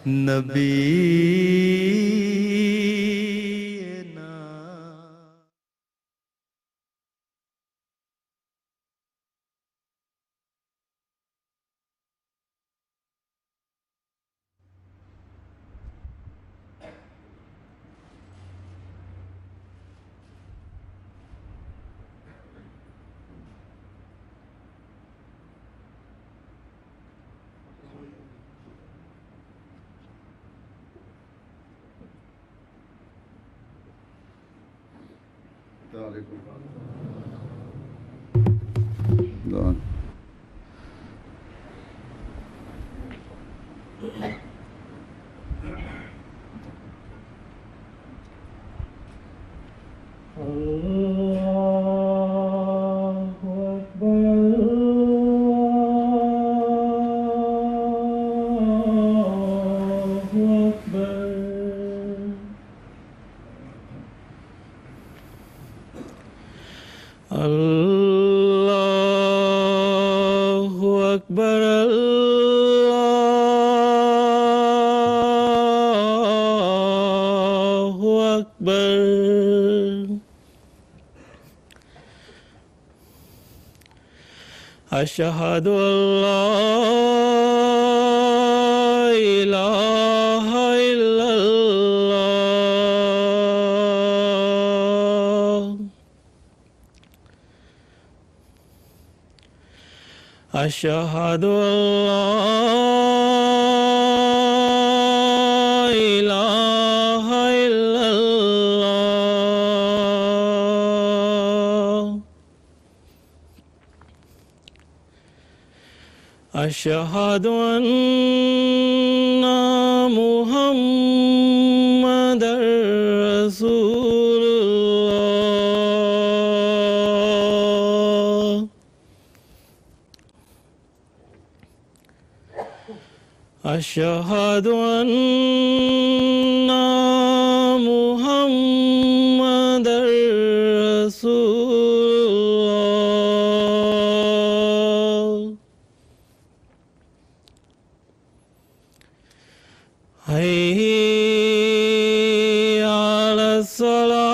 नबीना। Done. Allahu Akbar, Allahu Akbar. Asyhadu an la ilaha illallah. Asyhadu an la ilaha illallah. Asyhadu anna Muhammadar Rasulullah. Asyhadu anna Muhammadar Rasulullah. Hayya 'alas salah.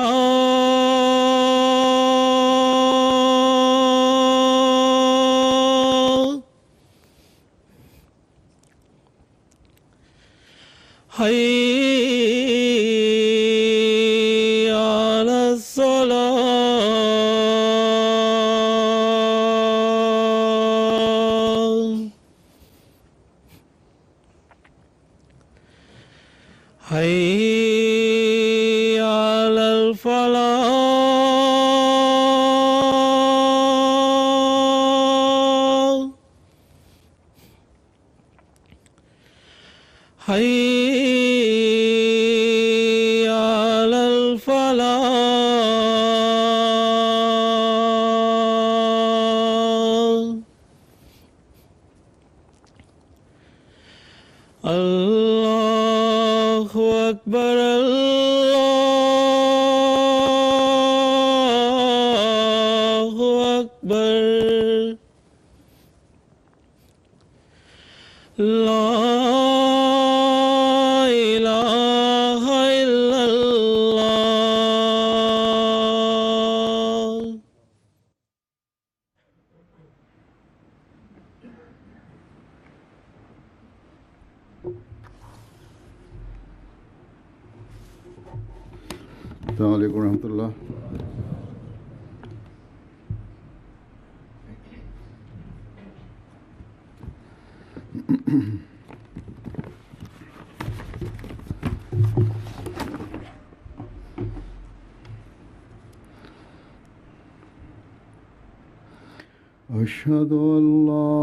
Hayya 'alas salah. Hayya 'alal falah. Hayya 'alal falah. Allahu Akbar, Allahu Akbar. La ilaha illallah. Assalamu alaikum warahmatullah. أشهد أن لا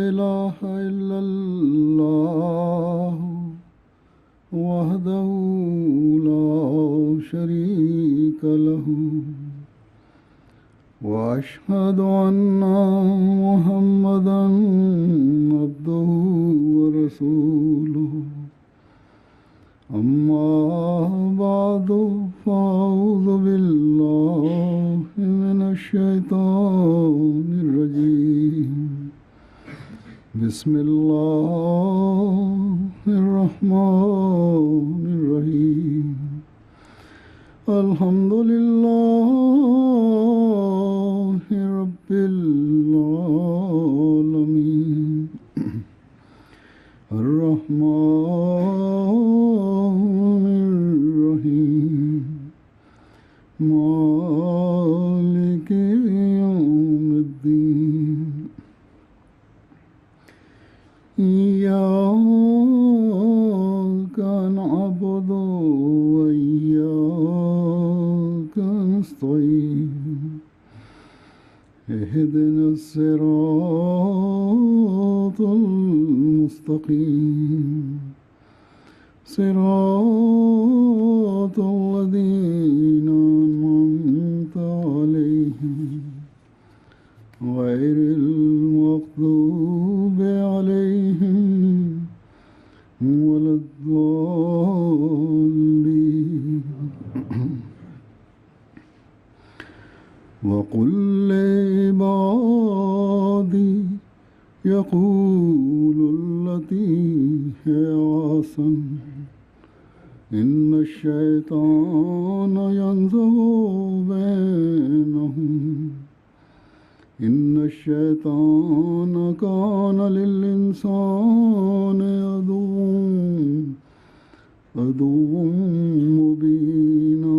إله إلا الله وحده لا شريك له وأشهد أن محمدا عبده ورسوله أما بعد فأعوذ بالله من الشيطان الرجيم بسم الله الرحمن الرحمن الرحيم الحمد لله رب العالمين الرحمن الرحيم مالك يوم الدين إياك نعبد وإياك نستعين اهدنا الصراط المستقيم صراط الذين أنعمت عليهم غير المغضوب عليهم ولا الضالين وقل لعبادي يقولوا التي هي أحسن إن الشيطان ينزغ بينهم إن الشيطان كان للإنسان عدوا مبينا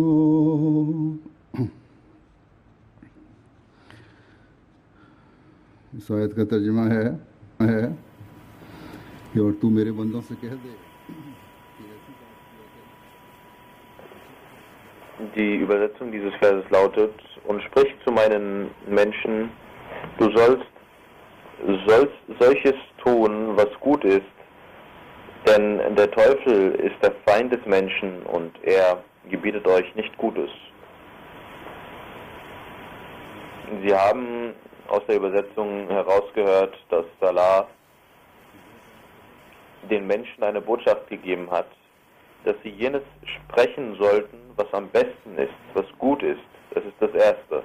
इस आयत का तर्जुमा है कि और तू मेरे बंदों से कह दे। Die Übersetzung dieses Verses lautet: Und sprich zu meinen Menschen, du sollst solches tun, was gut ist, denn der Teufel ist der Feind des Menschen und er gebietet euch nicht Gutes. Sie haben aus der Übersetzung herausgehört, dass Allah den Menschen eine Botschaft gegeben hat, dass sie jenes sprechen sollten, was am besten ist, was gut ist. Das ist das Erste.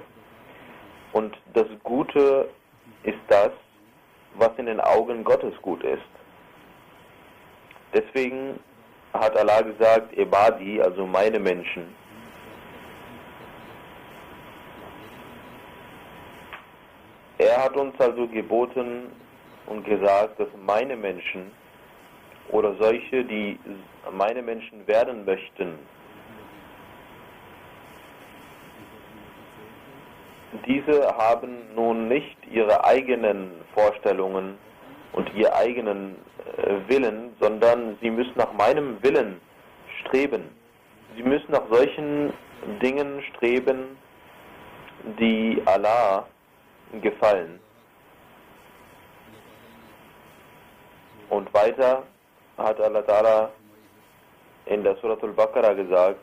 Und das Gute ist das, was in den Augen Gottes gut ist. Deswegen hat Allah gesagt, Ibadi, also meine Menschen. Er hat uns also geboten und gesagt, dass meine Menschen oder solche, die meine Menschen werden möchten, diese haben nun nicht ihre eigenen Vorstellungen und ihren eigenen Willen, sondern sie müssen nach meinem Willen streben. Sie müssen nach solchen Dingen streben, die Allah gefallen. Und weiter hat Allah Ta'ala in der Surah Al-Baqarah gesagt,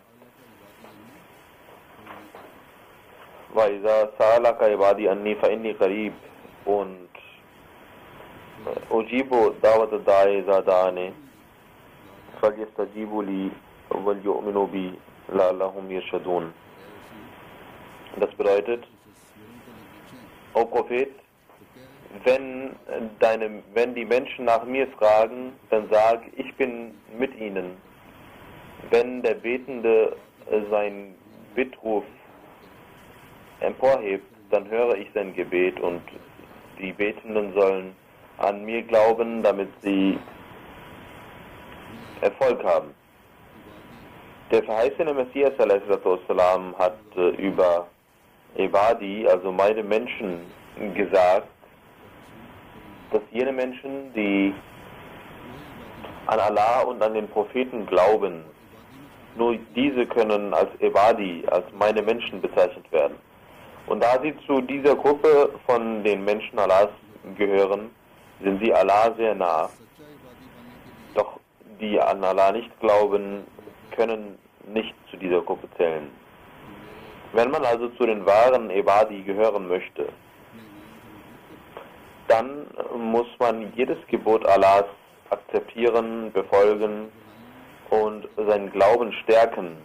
وَإِذَا سَأَلَكَ عِبَادِي أَنِّي فَإِنِّي قَرِيبٌ und أُجِيبُ دَعْوَةَ الدَّاعِ إِذَا دَعَانِ فَلْيَسْتَجِيبُوا لِي وَلْيُؤْمِنُوا بِي لَعَلَّهُمْ يَرْشُدُونَ. Das bedeutet, O Prophet, wenn die Menschen nach mir fragen, dann sag, ich bin mit ihnen. Wenn der Betende sein Bittruf emporhebt, dann höre ich sein Gebet und die Betenden sollen an mir glauben, damit sie Erfolg haben. Der verheißene Messias a.s. hat über Ibadi, also meine Menschen, gesagt, dass jene Menschen, die an Allah und an den Propheten glauben, nur diese können als Ibadi, als meine Menschen bezeichnet werden. Und da sie zu dieser Gruppe von den Menschen Allahs gehören, sind sie Allah sehr nah. Doch die an Allah nicht glauben, können nicht zu dieser Gruppe zählen. Wenn man also zu den wahren Ibadi gehören möchte, dann muss man jedes Gebot Allahs akzeptieren, befolgen und seinen Glauben stärken.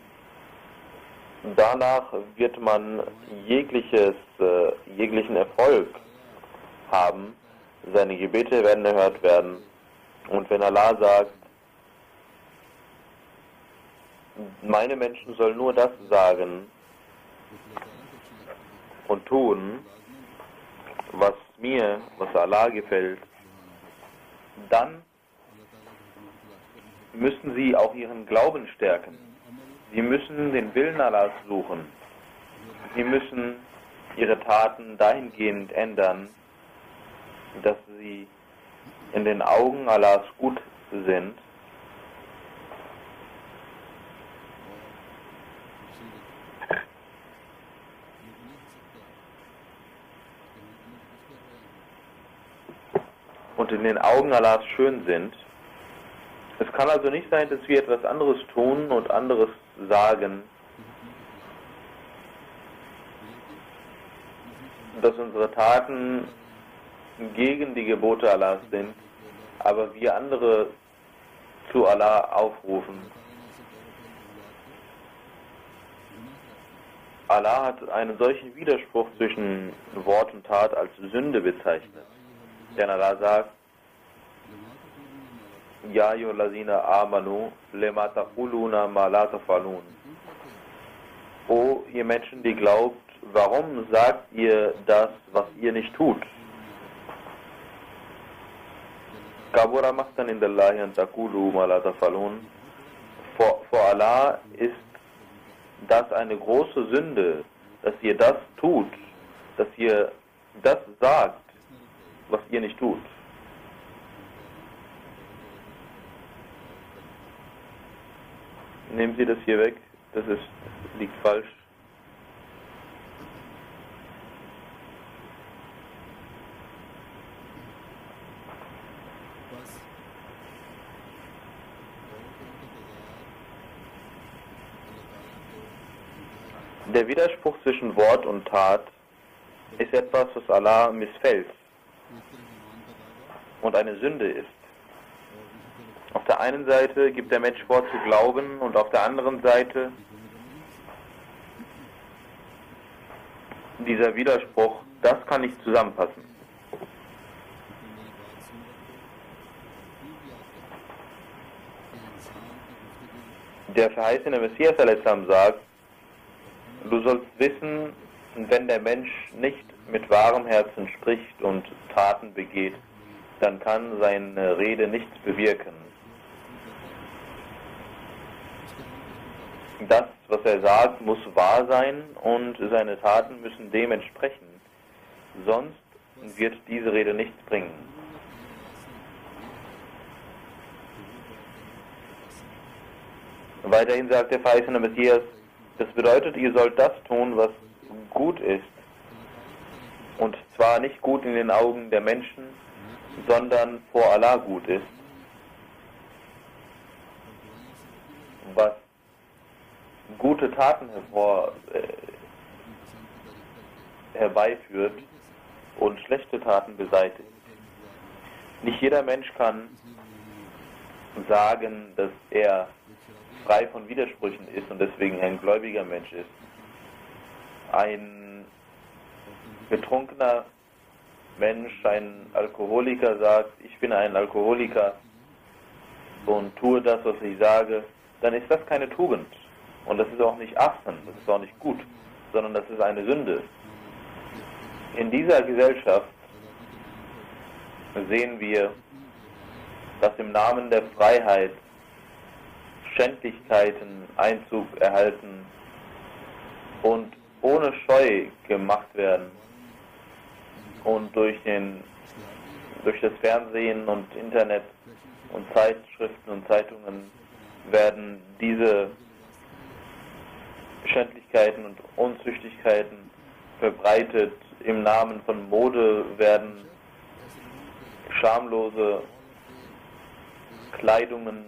Danach wird man jeglichen Erfolg haben, seine Gebete werden erhört werden. Und wenn Allah sagt, meine Menschen sollen nur das sagen und tun, was mir, was Allah gefällt, dann müssen sie auch ihren Glauben stärken. Sie müssen den Willen Allahs suchen. Sie müssen ihre Taten dahingehend ändern, dass sie in den Augen Allahs gut sind. Und in den Augen Allahs schön sind. Es kann also nicht sein, dass wir etwas anderes tun und anderes sagen, dass unsere Taten gegen die Gebote Allahs sind, aber wir andere zu Allah aufrufen. Allah hat einen solchen Widerspruch zwischen Wort und Tat als Sünde bezeichnet. Denn Allah sagt, Ja ayyuhallazina amanu lima taquluna ma la taf'alun. O ihr Menschen, die glaubt, warum sagt ihr das, was ihr nicht tut? Kabura maqtan indallahi an taqulu ma la taf'alun. Vor Allah ist das eine große Sünde, dass ihr das tut, dass ihr das sagt, was ihr nicht tut. Nehmen Sie das hier weg, liegt falsch. Der Widerspruch zwischen Wort und Tat ist etwas, was Allah missfällt und eine Sünde ist. Auf der einen Seite gibt der Mensch vor zu glauben und auf der anderen Seite dieser Widerspruch, das kann nicht zusammenpassen. Der verheißene Messias sagt, du sollst wissen, wenn der Mensch nicht mit wahrem Herzen spricht und Taten begeht, dann kann seine Rede nichts bewirken. Das, was er sagt, muss wahr sein und seine Taten müssen dem entsprechen. Sonst wird diese Rede nichts bringen. Weiterhin sagt der verheißene Messias, das bedeutet, ihr sollt das tun, was gut ist. Und zwar nicht gut in den Augen der Menschen, sondern vor Allah gut ist. Was gute Taten herbeiführt und schlechte Taten beseitigt. Nicht jeder Mensch kann sagen, dass er frei von Widersprüchen ist und deswegen ein gläubiger Mensch ist. Ein betrunkener Mensch, ein Alkoholiker sagt, ich bin ein Alkoholiker und tue das, was ich sage, dann ist das keine Tugend. Und das ist auch nicht Ahsan, das ist auch nicht gut, sondern das ist eine Sünde. In dieser Gesellschaft sehen wir, dass im Namen der Freiheit Schändlichkeiten Einzug erhalten und ohne Scheu gemacht werden. Und durch das Fernsehen und Internet und Zeitschriften und Zeitungen werden diese Schändlichkeiten und Unzüchtigkeiten verbreitet. Im Namen von Mode werden schamlose Kleidungen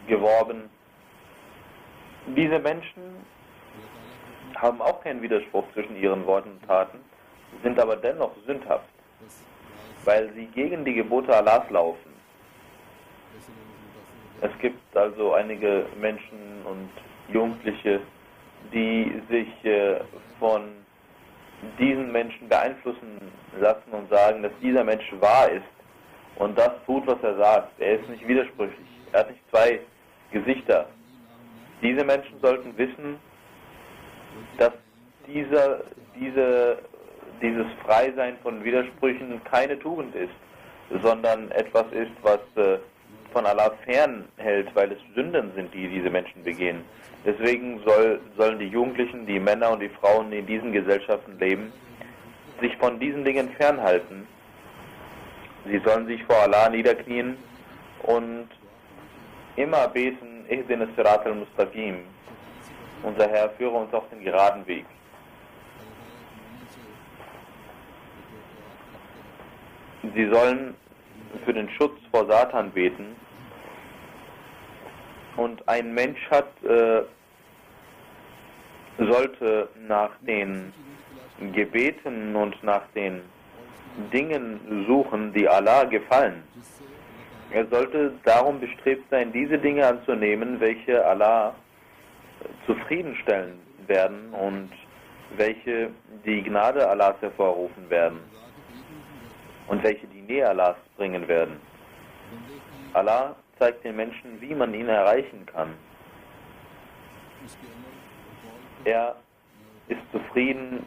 geworben. Diese Menschen haben auch keinen Widerspruch zwischen ihren Worten und Taten, sind aber dennoch sündhaft, weil sie gegen die Gebote Allahs laufen. Es gibt also einige Menschen und Jugendliche, die sich von diesen Menschen beeinflussen lassen und sagen, dass dieser Mensch wahr ist und das tut, was er sagt. Er ist nicht widersprüchlich. Er hat nicht zwei Gesichter. Diese Menschen sollten wissen, dass dieses Freisein von Widersprüchen keine Tugend ist, sondern etwas ist, was von Allah fernhält, weil es Sünden sind, die diese Menschen begehen. Deswegen sollen die Jugendlichen, die Männer und die Frauen, die in diesen Gesellschaften leben, sich von diesen Dingen fernhalten. Sie sollen sich vor Allah niederknien und immer beten, Ihdina Sirat al-Mustaqim, unser Herr, führe uns auf den geraden Weg. Sie sollen für den Schutz vor Satan beten. Und ein Mensch sollte nach den Gebeten und nach den Dingen suchen, die Allah gefallen. Er sollte darum bestrebt sein, diese Dinge anzunehmen, welche Allah zufriedenstellen werden und welche die Gnade Allahs hervorrufen werden und welche die Nähe Allahs bringen werden. Allah zeigt den Menschen, wie man ihn erreichen kann. Er ist zufrieden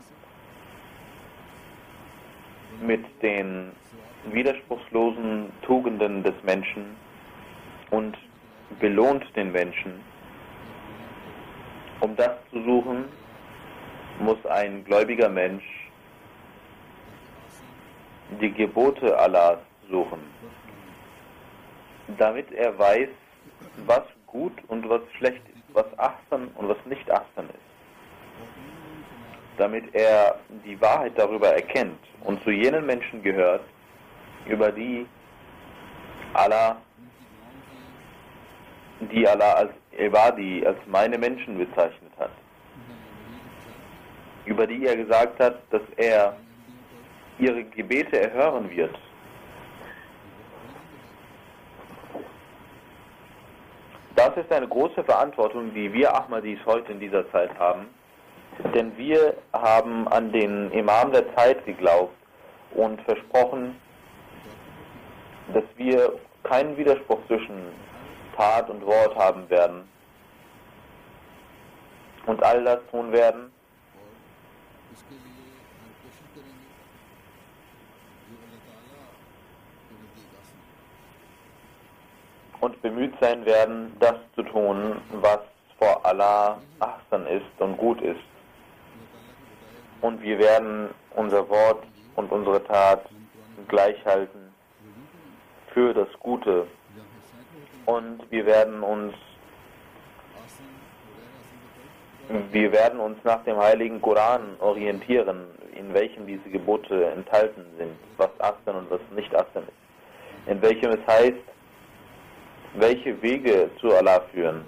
mit den widerspruchslosen Tugenden des Menschen und belohnt den Menschen. Um das zu suchen, muss ein gläubiger Mensch die Gebote Allahs suchen, damit er weiß, was gut und was schlecht ist, was Ahsan und was nicht Ahsan ist. Damit er die Wahrheit darüber erkennt und zu jenen Menschen gehört, über die Allah als Ibadi, als meine Menschen bezeichnet hat. Über die er gesagt hat, dass er ihre Gebete erhören wird. Das ist eine große Verantwortung, die wir Ahmadis heute in dieser Zeit haben. Denn wir haben an den Imam der Zeit geglaubt und versprochen, dass wir keinen Widerspruch zwischen Tat und Wort haben werden und all das tun werden, und bemüht sein werden, das zu tun, was vor Allah Ahsan ist und gut ist. Und wir werden unser Wort und unsere Tat gleich halten für das Gute. Und wir werden uns nach dem heiligen Koran orientieren, in welchem diese Gebote enthalten sind, was Ahsan und was nicht Ahsan ist. In welchem es heißt, welche Wege zu Allah führen.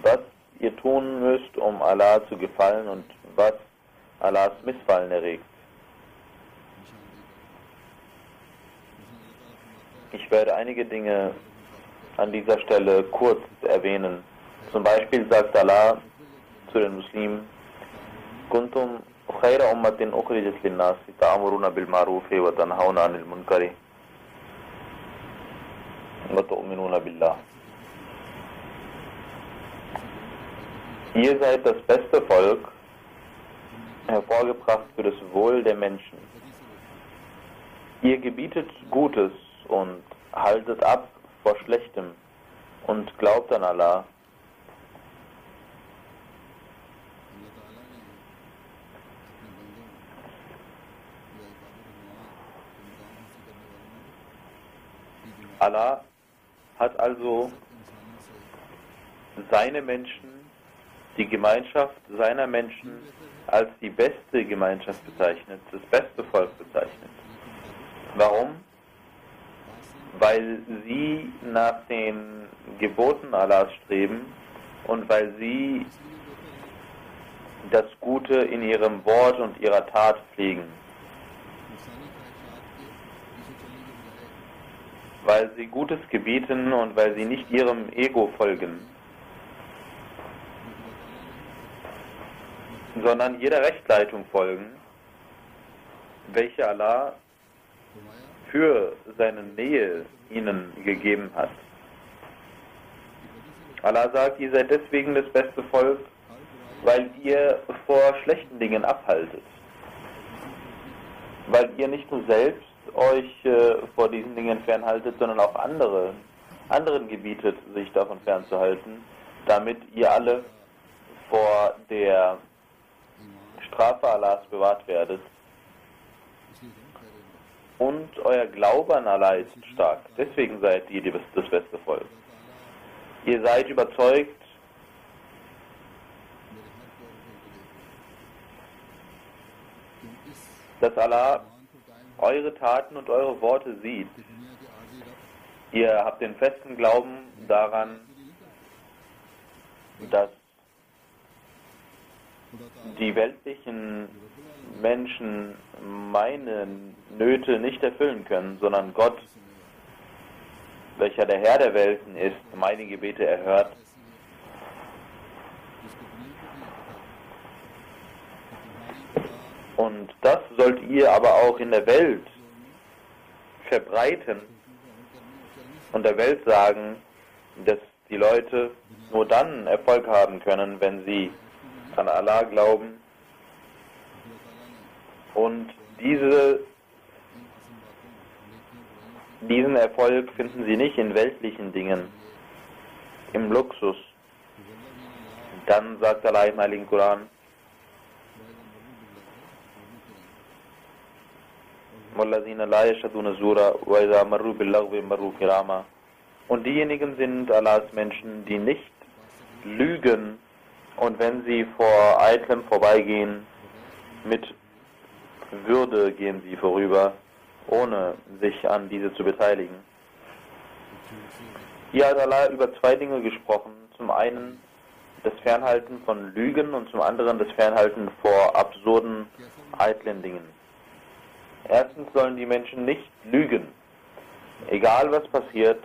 Was ihr tun müsst, um Allah zu gefallen und was Allahs Missfallen erregt. Ich werde einige Dinge an dieser Stelle kurz erwähnen. Zum Beispiel sagt Allah zu den Muslimen: Kuntum khayra ummatin ukhrijat lin-nasi ta'muruna bil ma'rufi wa tanhauna 'anil munkari wa tu'minuna billah. Ihr seid das beste Volk, hervorgebracht für das Wohl der Menschen. Ihr gebietet Gutes und haltet ab vor Schlechtem und glaubt an Allah. Allah hat also seine Menschen, die Gemeinschaft seiner Menschen als die beste Gemeinschaft bezeichnet, das beste Volk bezeichnet. Warum? Weil sie nach den Geboten Allahs streben und weil sie das Gute in ihrem Wort und ihrer Tat pflegen. Weil sie Gutes gebieten und weil sie nicht ihrem Ego folgen, sondern jeder Rechtleitung folgen, welche Allah für seine Nähe ihnen gegeben hat. Allah sagt, ihr seid deswegen das beste Volk, weil ihr vor schlechten Dingen abhaltet. Weil ihr nicht nur selbst euch vor diesen Dingen fernhaltet, sondern auch anderen gebietet, sich davon fernzuhalten, damit ihr alle vor der Strafe Allahs bewahrt werdet. Und euer Glaube an Allah ist stark. Deswegen seid ihr das beste Volk. Ihr seid überzeugt, dass Allah eure Taten und eure Worte sieht. Ihr habt den festen Glauben daran, dass die weltlichen Menschen meine Nöte nicht erfüllen können, sondern Gott, welcher der Herr der Welten ist, meine Gebete erhört. Und das sollt ihr aber auch in der Welt verbreiten und der Welt sagen, dass die Leute nur dann Erfolg haben können, wenn sie an Allah glauben. Und diesen Erfolg finden sie nicht in weltlichen Dingen, im Luxus. Dann sagt Allah im Heiligen Koran, und diejenigen sind Allahs Menschen, die nicht lügen, und wenn sie vor Eitlem vorbeigehen, mit Würde gehen sie vorüber, ohne sich an diese zu beteiligen. Hier hat Allah über zwei Dinge gesprochen. Zum einen das Fernhalten von Lügen und zum anderen das Fernhalten vor absurden, eitlen Dingen. Erstens sollen die Menschen nicht lügen. Egal was passiert,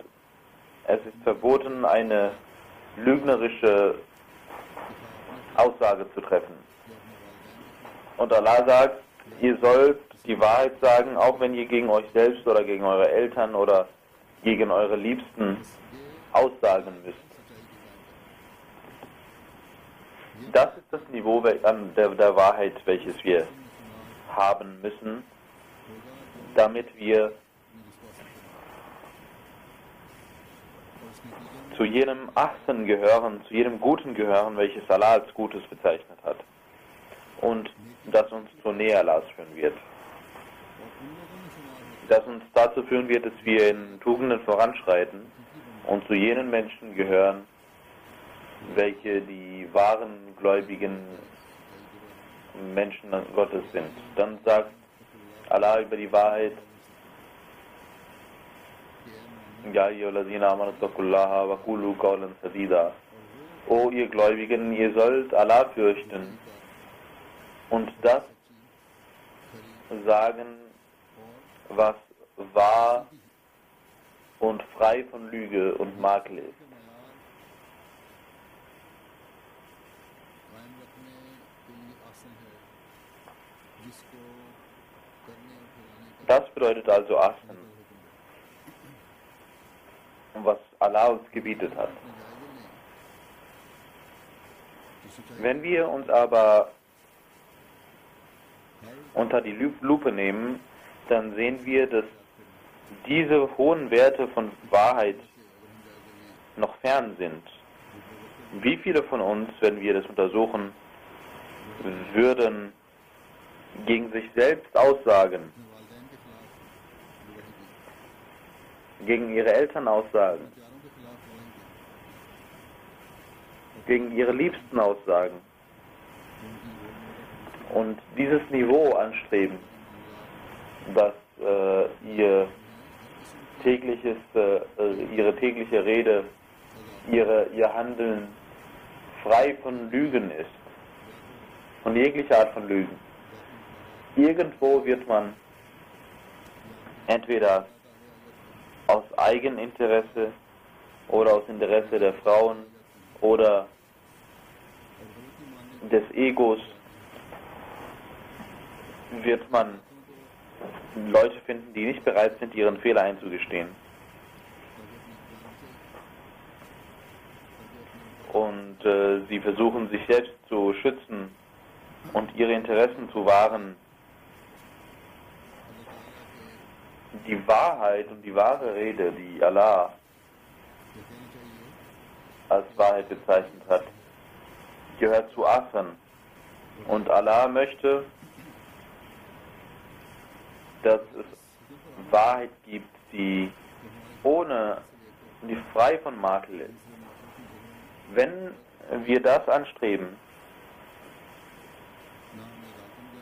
es ist verboten, eine lügnerische Aussage zu treffen. Und Allah sagt, ihr sollt die Wahrheit sagen, auch wenn ihr gegen euch selbst oder gegen eure Eltern oder gegen eure Liebsten aussagen müsst. Das ist das Niveau der Wahrheit, welches wir haben müssen, damit wir zu jenem Ahsan gehören, zu jedem Guten gehören, welches Allah als Gutes bezeichnet hat und das uns zur Nähe Allahs führen wird. Das uns dazu führen wird, dass wir in Tugenden voranschreiten und zu jenen Menschen gehören, welche die wahren gläubigen Menschen Gottes sind. Dann sagt Allah über die Wahrheit, Ja ayyuhallazina amanu taqullaha wa qulu qawlan sadida. O ihr Gläubigen, ihr sollt Allah fürchten und das sagen, was wahr und frei von Lüge und Makel ist. Das bedeutet also Ahsan, was Allah uns gebietet hat. Wenn wir uns aber unter die Lupe nehmen, dann sehen wir, dass diese hohen Werte von Wahrheit noch fern sind. Wie viele von uns, wenn wir das untersuchen, würden gegen sich selbst aussagen, gegen ihre Eltern aussagen, gegen ihre Liebsten aussagen und dieses Niveau anstreben, dass ihre tägliche Rede, ihr Handeln frei von Lügen ist, von jeglicher Art von Lügen. Irgendwo wird man entweder aus Eigeninteresse oder aus Interesse der Frauen oder des Egos wird man Leute finden, die nicht bereit sind, ihren Fehler einzugestehen. und sie versuchen sich selbst zu schützen und ihre Interessen zu wahren. Die Wahrheit und die wahre Rede, die Allah als Wahrheit bezeichnet hat, gehört zu Asan. Und Allah möchte, dass es Wahrheit gibt, die frei von Makel ist. Wenn wir das anstreben,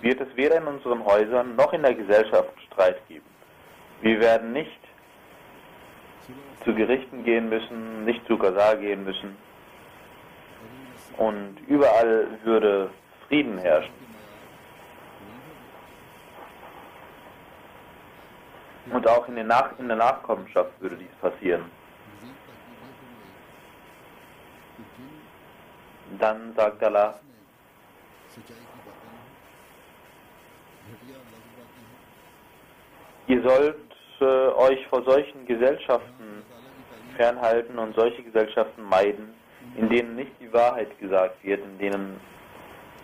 wird es weder in unseren Häusern noch in der Gesellschaft Streit geben. Wir werden nicht zu Gerichten gehen müssen, nicht zu Qasar gehen müssen und überall würde Frieden herrschen. Und auch in der Nachkommenschaft würde dies passieren. Dann sagt Allah, ihr sollt euch vor solchen Gesellschaften fernhalten und solche Gesellschaften meiden, in denen nicht die Wahrheit gesagt wird, in denen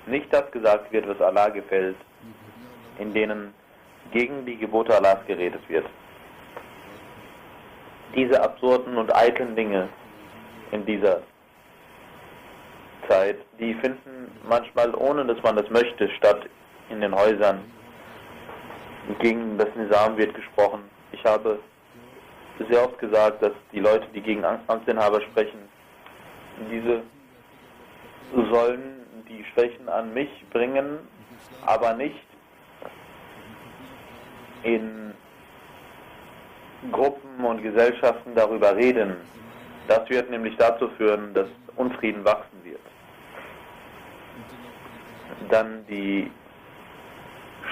nicht das gesagt wird, was Allah gefällt, in denen gegen die Gebote Allahs geredet wird. Diese absurden und eitlen Dinge in dieser Zeit, die finden manchmal, ohne dass man das möchte, statt in den Häusern. Gegen das Nizam wird gesprochen. Ich habe sehr oft gesagt, dass die Leute, die gegen Amtsinhaber sprechen, diese sollen die Schwächen an mich bringen, aber nicht in Gruppen und Gesellschaften darüber reden. Das wird nämlich dazu führen, dass Unfrieden wachsen wird. Dann die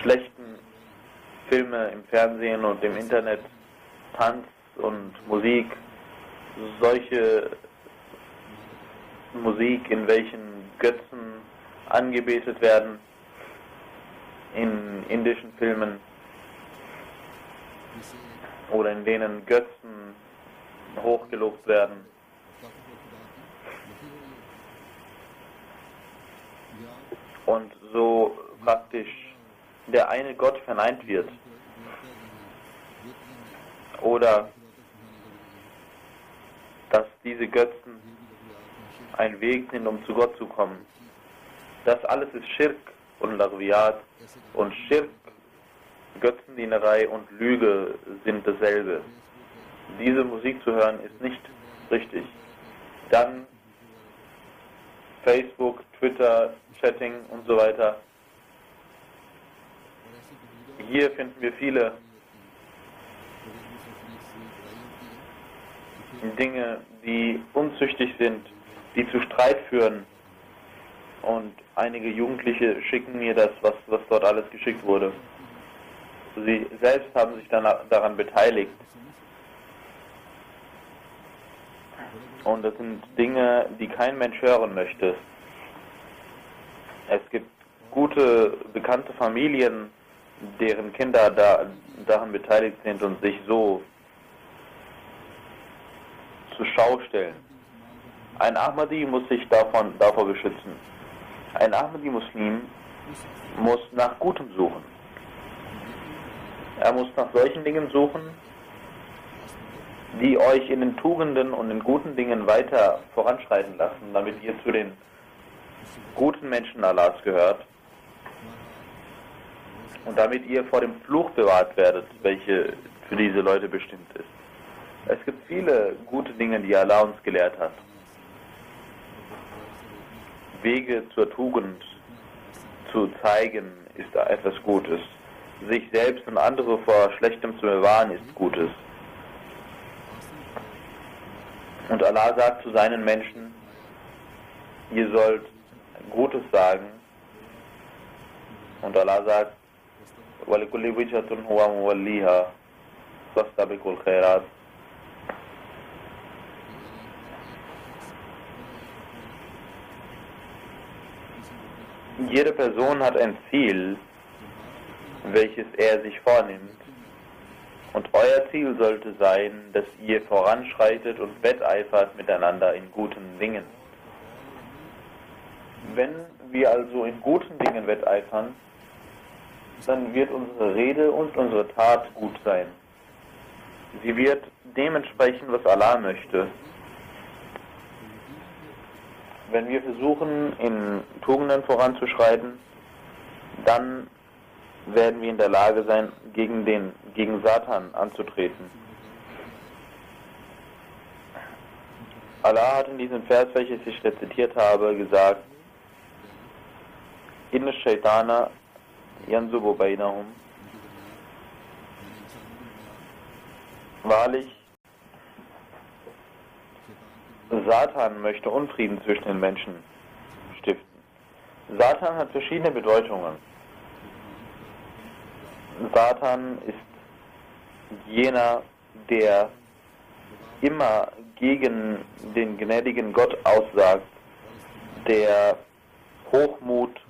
schlechten Filme im Fernsehen und im Internet, Tanz und Musik, solche Musik, in welchen Götzen angebetet werden, in indischen Filmen oder in denen Götzen hochgelobt werden. Und so praktisch der eine Gott verneint wird. Oder dass diese Götzen ein Weg sind, um zu Gott zu kommen. Das alles ist Schirk und Lagwiyat. Und Schirk, Götzendienerei und Lüge sind dasselbe. Diese Musik zu hören ist nicht richtig. Dann Facebook, Twitter, Chatting und so weiter. Hier finden wir viele Dinge, die unzüchtig sind, die zu Streit führen. Und einige Jugendliche schicken mir das, was dort alles geschickt wurde. Sie selbst haben sich dann daran beteiligt. Und das sind Dinge, die kein Mensch hören möchte. Es gibt gute, bekannte Familien, deren Kinder daran beteiligt sind und sich so zur Schau stellen. Ein Ahmadi muss sich davor beschützen. Ein Ahmadi-Muslim muss nach Gutem suchen. Er muss nach solchen Dingen suchen, die euch in den Tugenden und in guten Dingen weiter voranschreiten lassen, damit ihr zu den guten Menschen Allahs gehört und damit ihr vor dem Fluch bewahrt werdet, welche für diese Leute bestimmt ist. Es gibt viele gute Dinge, die Allah uns gelehrt hat. Wege zur Tugend zu zeigen, ist da etwas Gutes. Sich selbst und andere vor Schlechtem zu bewahren, ist Gutes. Und Allah sagt zu seinen Menschen, ihr sollt Gutes sagen. Und Allah sagt, وَلِكُلِّ وِجْهَةٌ هُوَ مُوَلِّيهَا فَاسْتَبِقُوا الْخَيْرَاتِ. Jede Person hat ein Ziel, welches er sich vornimmt. Und euer Ziel sollte sein, dass ihr voranschreitet und wetteifert miteinander in guten Dingen. Wenn wir also in guten Dingen wetteifern, dann wird unsere Rede und unsere Tat gut sein. Sie wird dementsprechend, was Allah möchte. Wenn wir versuchen, in Tugenden voranzuschreiten, dann werden wir in der Lage sein, gegen Satan anzutreten. Allah hat in diesem Vers, welches ich rezitiert habe, gesagt: Inna Shaitana yanzubu bainahum. Wahrlich, Satan möchte Unfrieden zwischen den Menschen stiften. Satan hat verschiedene Bedeutungen. Satan ist jener, der immer gegen den gnädigen Gott aussagt, der Hochmut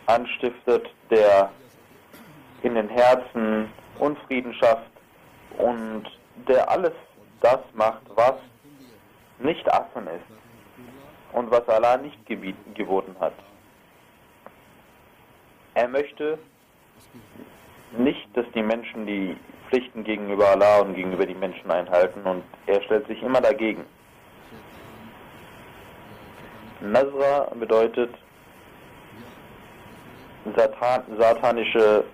anstiftet, der in den Herzen Unfrieden schafft und der alles das macht, was nicht Affen ist und was Allah nicht geboten hat. Er möchte nicht, dass die Menschen die Pflichten gegenüber Allah und gegenüber den Menschen einhalten, und er stellt sich immer dagegen. Nazra bedeutet satanische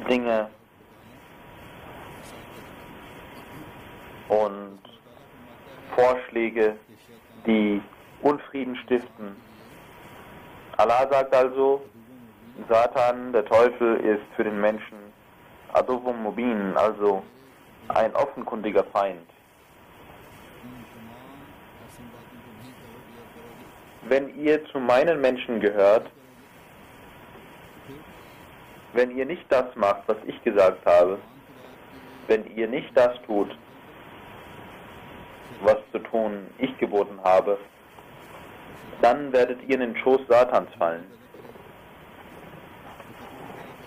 Dinge und Vorschläge, die Unfrieden stiften. Allah sagt also, Satan, der Teufel, ist für den Menschen Aduvum Mubin, also ein offenkundiger Feind. Wenn ihr zu meinen Menschen gehört, wenn ihr nicht das macht, was ich gesagt habe, wenn ihr nicht das tut, was zu tun ich geboten habe, dann werdet ihr in den Schoß Satans fallen.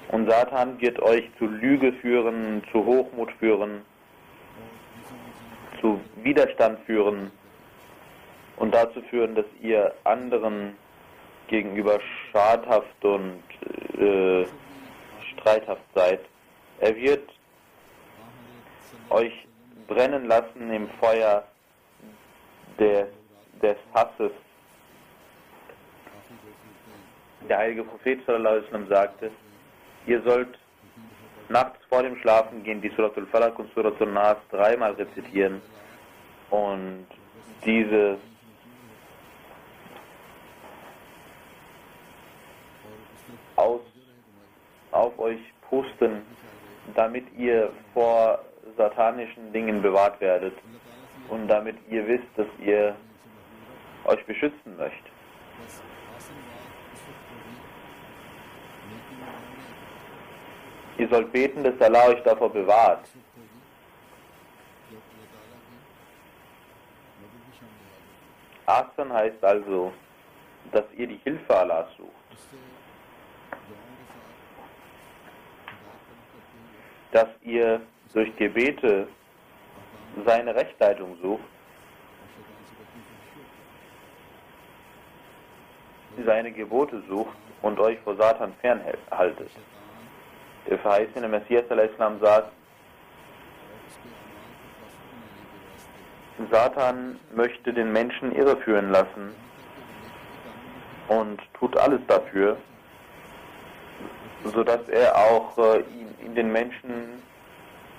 Und Satan wird euch zu Lüge führen, zu Hochmut führen, zu Widerstand führen und dazu führen, dass ihr anderen gegenüber schadhaft und streithaft seid. Er wird euch brennen lassen im Feuer des Hasses. Der heilige Prophet sallallahu alaihi wasallam sagte: Ihr sollt nachts vor dem Schlafengehen die Suratul Falaq und Suratul Nas 3-mal rezitieren und diese auf euch pusten, damit ihr vor satanischen Dingen bewahrt werdet und damit ihr wisst, dass ihr euch beschützen möchtet. Ihr sollt beten, dass Allah euch davor bewahrt. Ahsan heißt also, dass ihr die Hilfe Allahs sucht. Dass ihr durch Gebete seine Rechtleitung sucht, seine Gebote sucht und euch vor Satan fernhaltet. Der verheißene Messias al-Islam sagt: Satan möchte den Menschen irreführen lassen und tut alles dafür, sodass er auch ihn den Menschen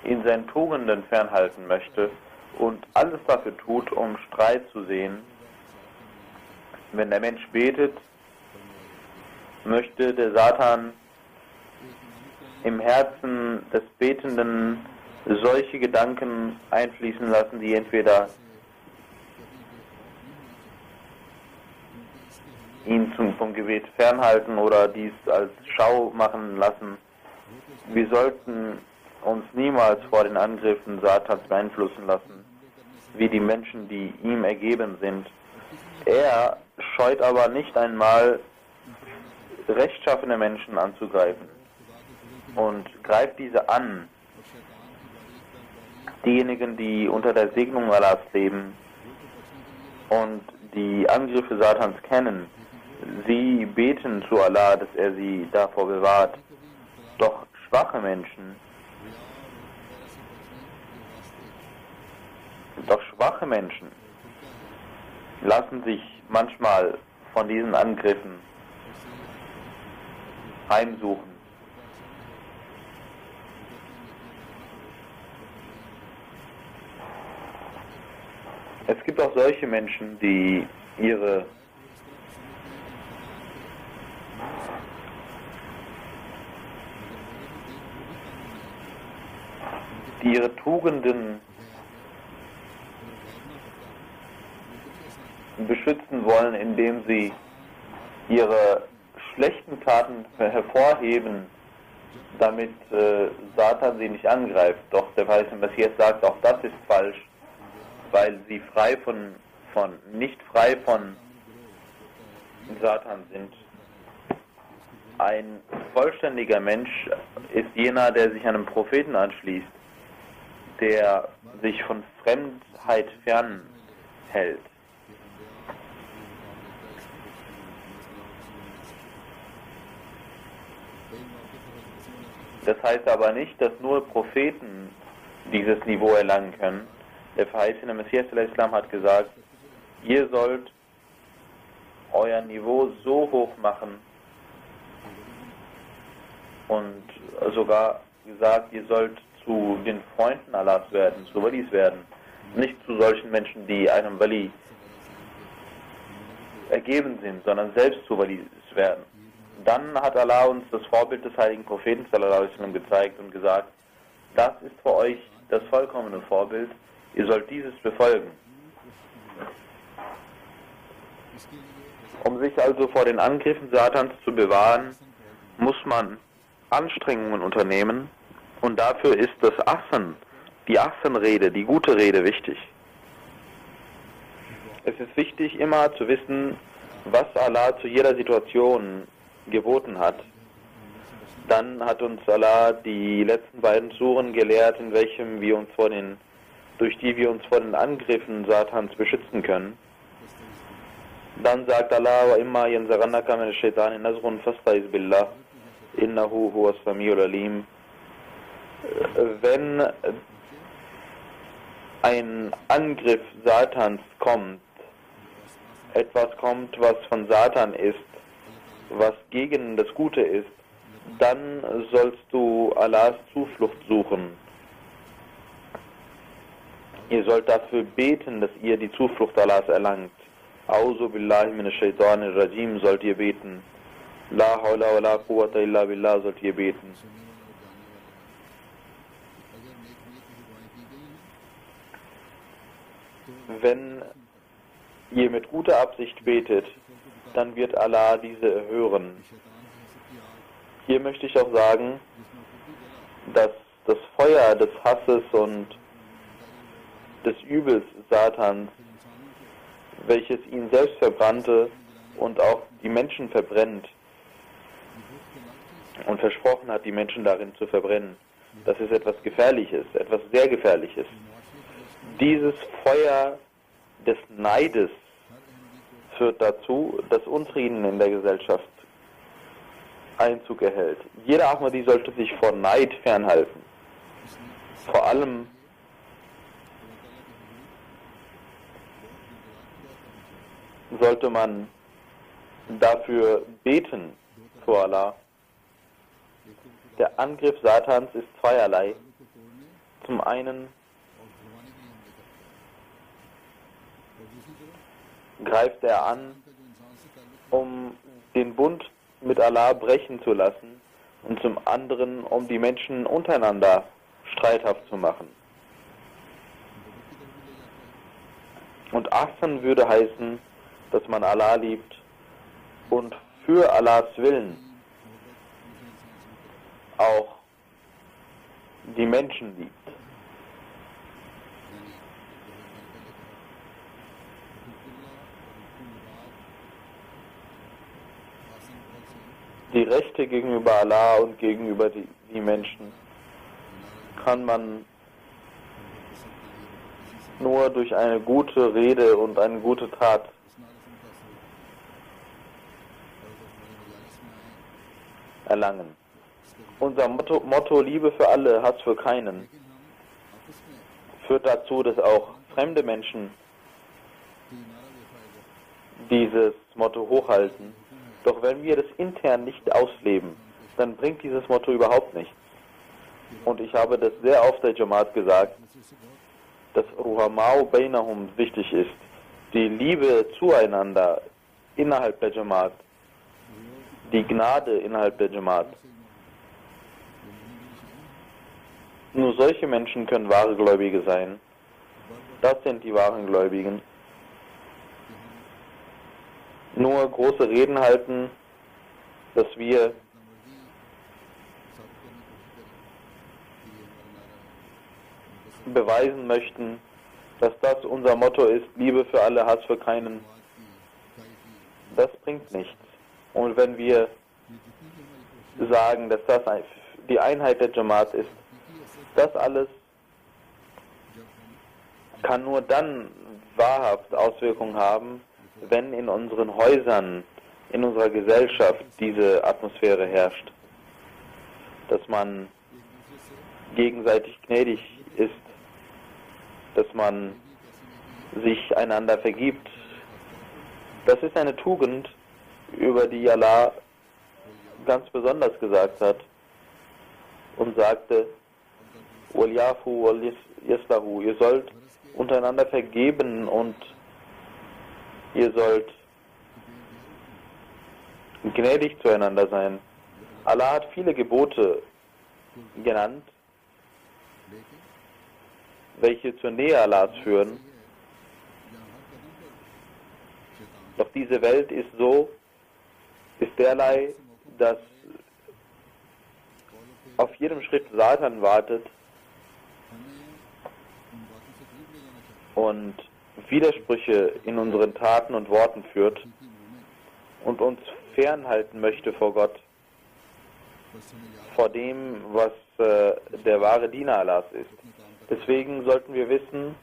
in seinen Tugenden fernhalten möchte und alles dafür tut, um Streit zu sehen. Wenn der Mensch betet, möchte der Satan im Herzen des Betenden solche Gedanken einfließen lassen, die entweder ihn vom Gebet fernhalten oder dies als Schau machen lassen. Wir sollten uns niemals vor den Angriffen Satans beeinflussen lassen, wie die Menschen, die ihm ergeben sind. Er scheut aber nicht einmal, rechtschaffene Menschen anzugreifen und greift diese an diejenigen, die unter der Segnung Allahs leben und die Angriffe Satans kennen, sie beten zu Allah, dass er sie davor bewahrt. Doch schwache Menschen lassen sich manchmal von diesen Angriffen heimsuchen. Es gibt auch solche Menschen, die ihre Tugenden beschützen wollen, indem sie ihre schlechten Taten hervorheben, damit Satan sie nicht angreift. Doch der weiße Messias sagt, auch das ist falsch, weil sie nicht frei von Satan sind. Ein vollständiger Mensch ist jener, der sich einem Propheten anschließt, der sich von Fremdheit fernhält. Das heißt aber nicht, dass nur Propheten dieses Niveau erlangen können. Der verheißene Messias al-Islam hat gesagt, ihr sollt euer Niveau so hoch machen und sogar gesagt, ihr sollt zu den Freunden Allahs werden, zu Walis werden, nicht zu solchen Menschen, die einem Wali ergeben sind, sondern selbst zu Walis werden. Dann hat Allah uns das Vorbild des heiligen Propheten sallallahu alaihi wasallam gezeigt und gesagt, das ist für euch das vollkommene Vorbild, ihr sollt dieses befolgen. Um sich also vor den Angriffen Satans zu bewahren, muss man Anstrengungen unternehmen und dafür ist das Ahsan, die Ahsan-Rede, die gute Rede wichtig. Es ist wichtig, immer zu wissen, was Allah zu jeder Situation geboten hat. Dann hat uns Allah die letzten beiden Suren gelehrt, in welchem wir uns durch die wir uns vor den Angriffen Satans beschützen können. Dann sagt Allah, wa imma yanzaghannaka min ash-shaytani nazghun fasta'iz billah innahu huwas samiul alim. Wenn ein Angriff Satans kommt, etwas kommt, was von Satan ist, was gegen das Gute ist, dann sollst du Allahs Zuflucht suchen. Ihr sollt dafür beten, dass ihr die Zuflucht Allahs erlangt. A'udhu billahi minash shaitanir rajim sollt ihr beten. La hawla wa la quwwata illa billah sollt ihr beten. Wenn ihr mit guter Absicht betet, dann wird Allah diese erhören. Hier möchte ich auch sagen, dass das Feuer des Hasses und des Übels Satans, welches ihn selbst verbrannte und auch die Menschen verbrennt und versprochen hat, die Menschen darin zu verbrennen, das ist etwas Gefährliches, etwas sehr Gefährliches. Dieses Feuer des Neides führt dazu, dass Unfrieden in der Gesellschaft Einzug erhält. Jeder Ahmadi sollte sich vor Neid fernhalten. Vor allem sollte man dafür beten vor Allah. Der Angriff Satans ist zweierlei. Zum einen greift er an, um den Bund mit Allah brechen zu lassen und zum anderen, um die Menschen untereinander streithaft zu machen. Und Ahsan würde heißen, dass man Allah liebt und für Allahs Willen auch die Menschen liebt. Die Rechte gegenüber Allah und gegenüber die Menschen kann man nur durch eine gute Rede und eine gute Tat erlangen. Unser Motto Liebe für alle, Hass für keinen führt dazu, dass auch fremde Menschen dieses Motto hochhalten. Doch wenn wir das intern nicht ausleben, dann bringt dieses Motto überhaupt nichts. Und ich habe das sehr oft der Jamaat gesagt, dass Ruhamau Bainahum wichtig ist. Die Liebe zueinander innerhalb der Jamaat, die Gnade innerhalb der Jamaat. Nur solche Menschen können wahre Gläubige sein. Das sind die wahren Gläubigen. Nur große Reden halten, dass wir beweisen möchten, dass das unser Motto ist, Liebe für alle, Hass für keinen. Das bringt nichts. Und wenn wir sagen, dass das die Einheit der Jamaat ist, das alles kann nur dann wahrhaft Auswirkungen haben, wenn in unseren Häusern, in unserer Gesellschaft diese Atmosphäre herrscht. Dass man gegenseitig gnädig ist, dass man sich einander vergibt. Das ist eine Tugend, über die Allah ganz besonders gesagt hat und sagte, وَلْيَعْفُوا وَلْيَصْفَحُوا, ihr sollt untereinander vergeben und ihr sollt gnädig zueinander sein. Allah hat viele Gebote genannt, welche zur Nähe Allahs führen. Doch diese Welt ist derlei, dass auf jedem Schritt Satan wartet und Widersprüche in unseren Taten und Worten führt und uns fernhalten möchte vor Gott, vor dem, was der wahre Diener Allahs ist. Deswegen sollten wir wissen,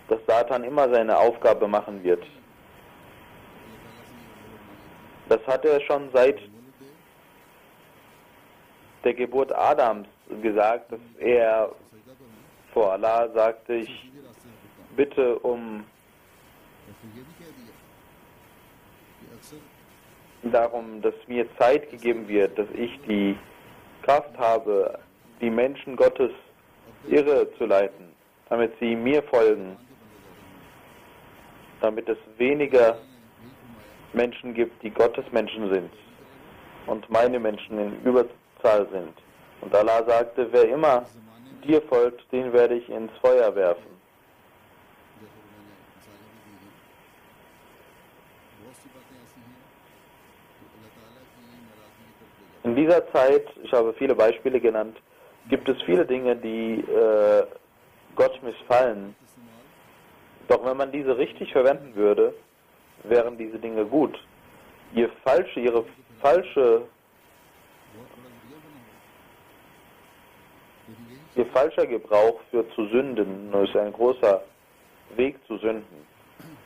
dass Satan immer seine Aufgabe machen wird. Das hat er schon seit der Geburt Adams gesagt, dass er vor Allah sagte, ich bitte darum, dass mir Zeit gegeben wird, dass ich die Kraft habe, die Menschen Gottes irre zu leiten, damit sie mir folgen, damit es weniger Menschen gibt, die Gottes Menschen sind und meine Menschen in Überzahl sind. Und Allah sagte, wer immer dir folgt, den werde ich ins Feuer werfen. In dieser Zeit, ich habe viele Beispiele genannt, gibt es viele Dinge, die Gott missfallen. Doch wenn man diese richtig verwenden würde, wären diese Dinge gut. Ihr falscher Gebrauch führt zu Sünden, nur ist ein großer Weg zu Sünden.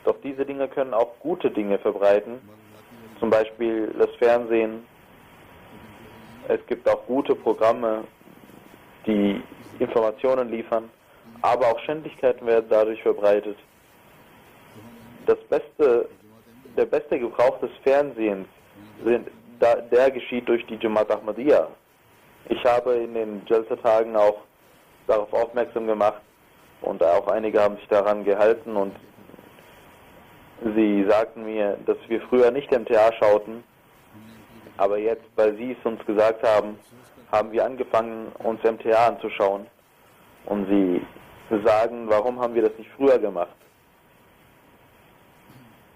Doch diese Dinge können auch gute Dinge verbreiten, zum Beispiel das Fernsehen. Es gibt auch gute Programme, die Informationen liefern, aber auch Schändlichkeiten werden dadurch verbreitet. Der beste Gebrauch des Fernsehens der geschieht durch die Jamaat Ahmadiyya. Ich habe in den Jalsa-Tagen auch darauf aufmerksam gemacht und auch einige haben sich daran gehalten und sie sagten mir, dass wir früher nicht MTA schauten, aber jetzt, weil sie es uns gesagt haben, haben wir angefangen, uns MTA anzuschauen und sie sagen, warum haben wir das nicht früher gemacht?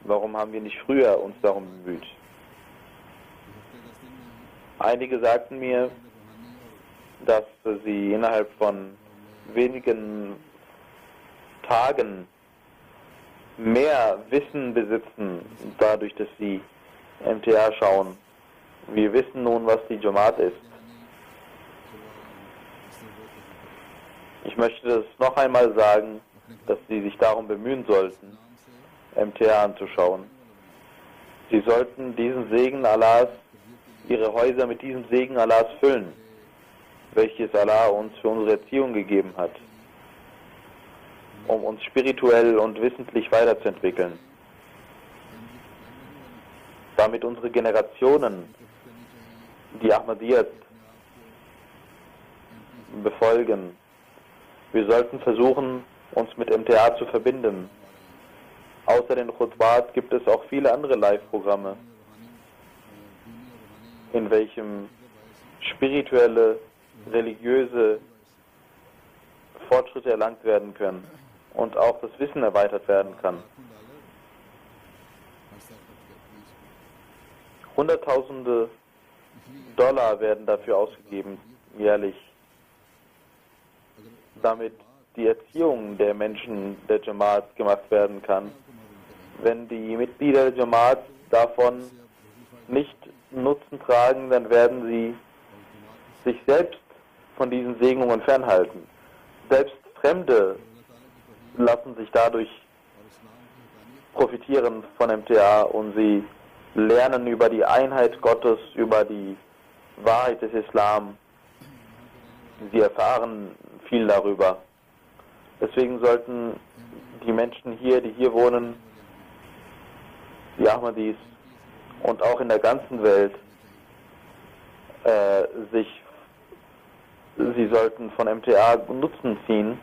Warum haben wir nicht früher uns darum bemüht? Einige sagten mir, dass sie innerhalb von wenigen Tagen mehr Wissen besitzen, dadurch, dass sie MTA schauen. Wir wissen nun, was die Jamaat ist. Ich möchte das noch einmal sagen, dass Sie sich darum bemühen sollten, MTA anzuschauen. Sie sollten diesen Segen Allahs, Ihre Häuser mit diesem Segen Allahs füllen, welches Allah uns für unsere Erziehung gegeben hat, um uns spirituell und wissentlich weiterzuentwickeln. Damit unsere Generationen, die Ahmadiyyat befolgen, wir sollten versuchen, uns mit MTA zu verbinden. Außer den Khutbat gibt es auch viele andere Live-Programme, in welchem spirituelle, religiöse Fortschritte erlangt werden können und auch das Wissen erweitert werden kann. Hunderttausende Dollar werden dafür ausgegeben, jährlich, damit die Erziehung der Menschen der Jamaat gemacht werden kann. Wenn die Mitglieder der Jamaat davon nicht Nutzen tragen, dann werden sie sich selbst von diesen Segnungen fernhalten. Selbst Fremde lassen sich dadurch profitieren von MTA und sie lernen über die Einheit Gottes, über die Wahrheit des Islam. Sie erfahren viel darüber. Deswegen sollten die Menschen hier, die hier wohnen, die Ahmadis und auch in der ganzen Welt, sie sollten von MTA Nutzen ziehen.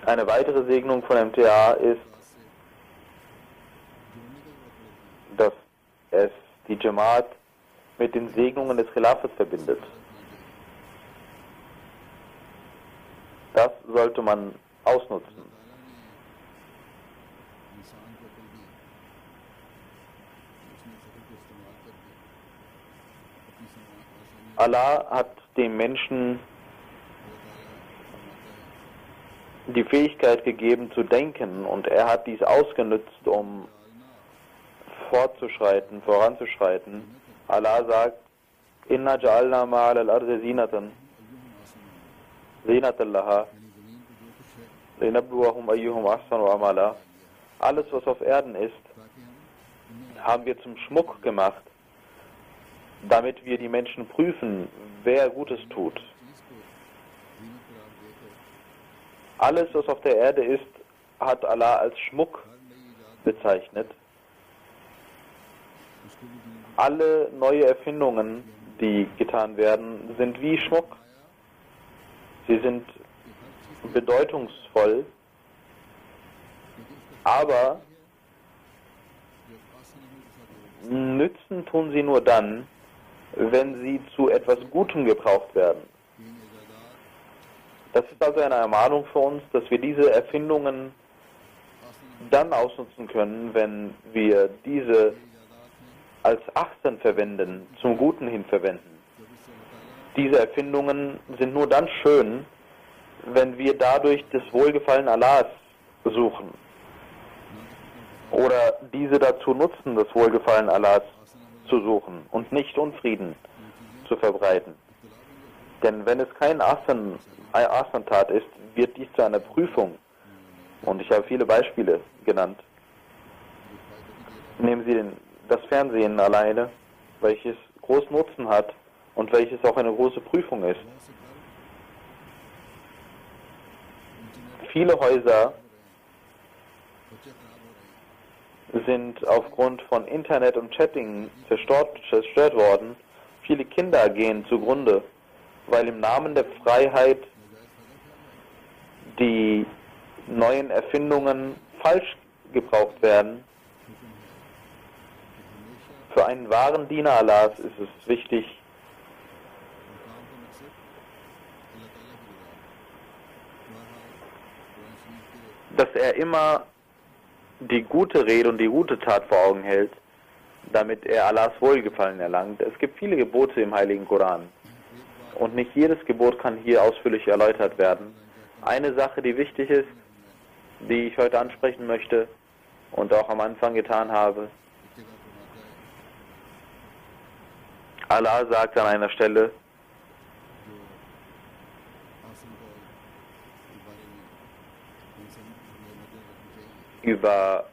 Eine weitere Segnung von MTA ist, dass es die Jamaat mit den Segnungen des Khilafat verbindet. Das sollte man ausnutzen. Allah hat dem Menschen die Fähigkeit gegeben zu denken und er hat dies ausgenutzt, um voranzuschreiten. Allah sagt, Inna ja'alna ma'al al-ardi zinatan laha linabluwahum ayyuhum ahsanu amala. Alles, was auf Erden ist, haben wir zum Schmuck gemacht, damit wir die Menschen prüfen, wer Gutes tut. Alles, was auf der Erde ist, hat Allah als Schmuck bezeichnet. Alle neue Erfindungen, die getan werden, sind wie Schmuck. Sie sind bedeutungsvoll, aber nützen tun sie nur dann, wenn sie zu etwas Gutem gebraucht werden. Das ist also eine Ermahnung für uns, dass wir diese Erfindungen dann ausnutzen können, wenn wir diese als Ahsan verwenden, zum Guten hin verwenden. Diese Erfindungen sind nur dann schön, wenn wir dadurch das Wohlgefallen Allahs suchen oder diese dazu nutzen, das Wohlgefallen Allahs zu suchen und nicht Unfrieden zu verbreiten. Denn wenn es kein Ahsan-Tat ist, wird dies zu einer Prüfung. Und ich habe viele Beispiele genannt. Nehmen Sie das Fernsehen alleine, welches großen Nutzen hat und welches auch eine große Prüfung ist. Viele Häuser sind aufgrund von Internet und Chatting zerstört worden. Viele Kinder gehen zugrunde, weil im Namen der Freiheit die neuen Erfindungen falsch gebraucht werden. Für einen wahren Diener Allahs ist es wichtig, dass er immer die gute Rede und die gute Tat vor Augen hält, damit er Allahs Wohlgefallen erlangt. Es gibt viele Gebote im Heiligen Koran und nicht jedes Gebot kann hier ausführlich erläutert werden. Eine Sache, die wichtig ist, die ich heute ansprechen möchte und auch am Anfang getan habe. Allah sagt an einer Stelle, über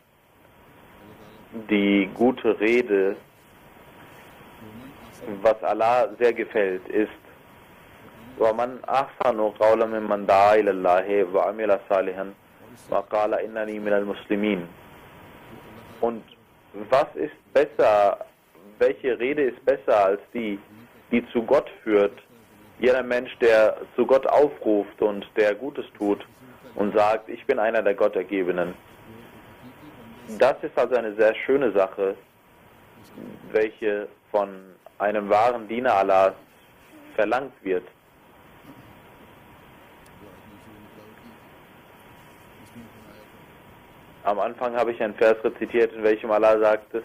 die gute Rede, was Allah sehr gefällt, ist وَمَنْ أَحْسَنُ قَوْلًا مِمَّنْ دَعَا إِلَى اللَّهِ وَعَمِلَ صَالِحًا وَقَالَ إِنَّنِي مِنَ الْمُسْلِمِينَ. Und was ist besser, welche Rede ist besser als die zu Gott führt? Jeder Mensch, der zu Gott aufruft und der Gutes tut und sagt, ich bin einer der Gottergebenen. Das ist also eine sehr schöne Sache, welche von einem wahren Diener Allahs verlangt wird. Am Anfang habe ich einen Vers rezitiert, in welchem Allah sagte,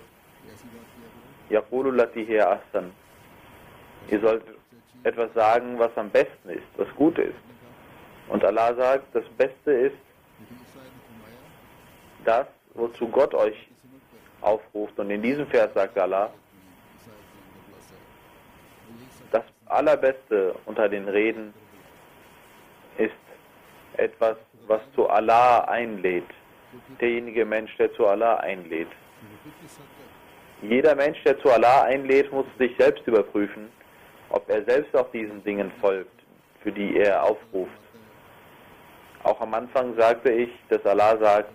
Yaqulu lati hiya ahsan. Ihr sollt etwas sagen, was am besten ist, was gut ist. Und Allah sagt, das Beste ist das, wozu Gott euch aufruft. Und in diesem Vers sagt Allah, das Allerbeste unter den Reden ist etwas, was zu Allah einlädt. Derjenige Mensch, der zu Allah einlädt. Jeder Mensch, der zu Allah einlädt, muss sich selbst überprüfen, ob er selbst auch diesen Dingen folgt, für die er aufruft. Auch am Anfang sagte ich, dass Allah sagt,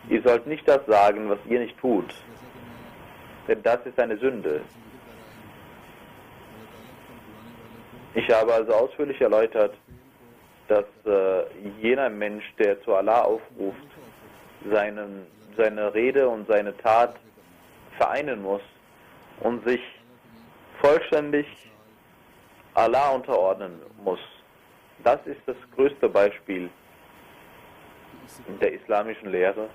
ihr sollt nicht das sagen, was ihr nicht tut, denn das ist eine Sünde. Ich habe also ausführlich erläutert, dass jener Mensch, der zu Allah aufruft, seine Rede und seine Tat vereinen muss und sich vollständig Allah unterordnen muss. Das ist das größte Beispiel der islamischen Lehre.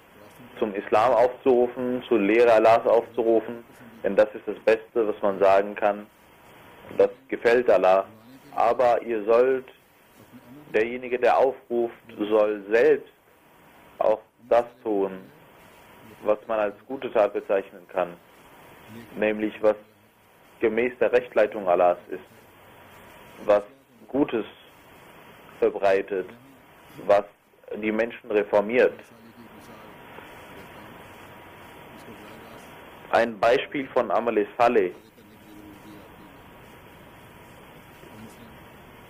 Zum Islam aufzurufen, zur Lehre Allahs aufzurufen, denn das ist das Beste, was man sagen kann. Das gefällt Allah. Aber ihr sollt, derjenige, der aufruft, soll selbst auch das tun, was man als gute Tat bezeichnen kann, nämlich was gemäß der Rechtleitung Allahs ist, was Gutes verbreitet, was die Menschen reformiert. Ein Beispiel von Amal Saleh,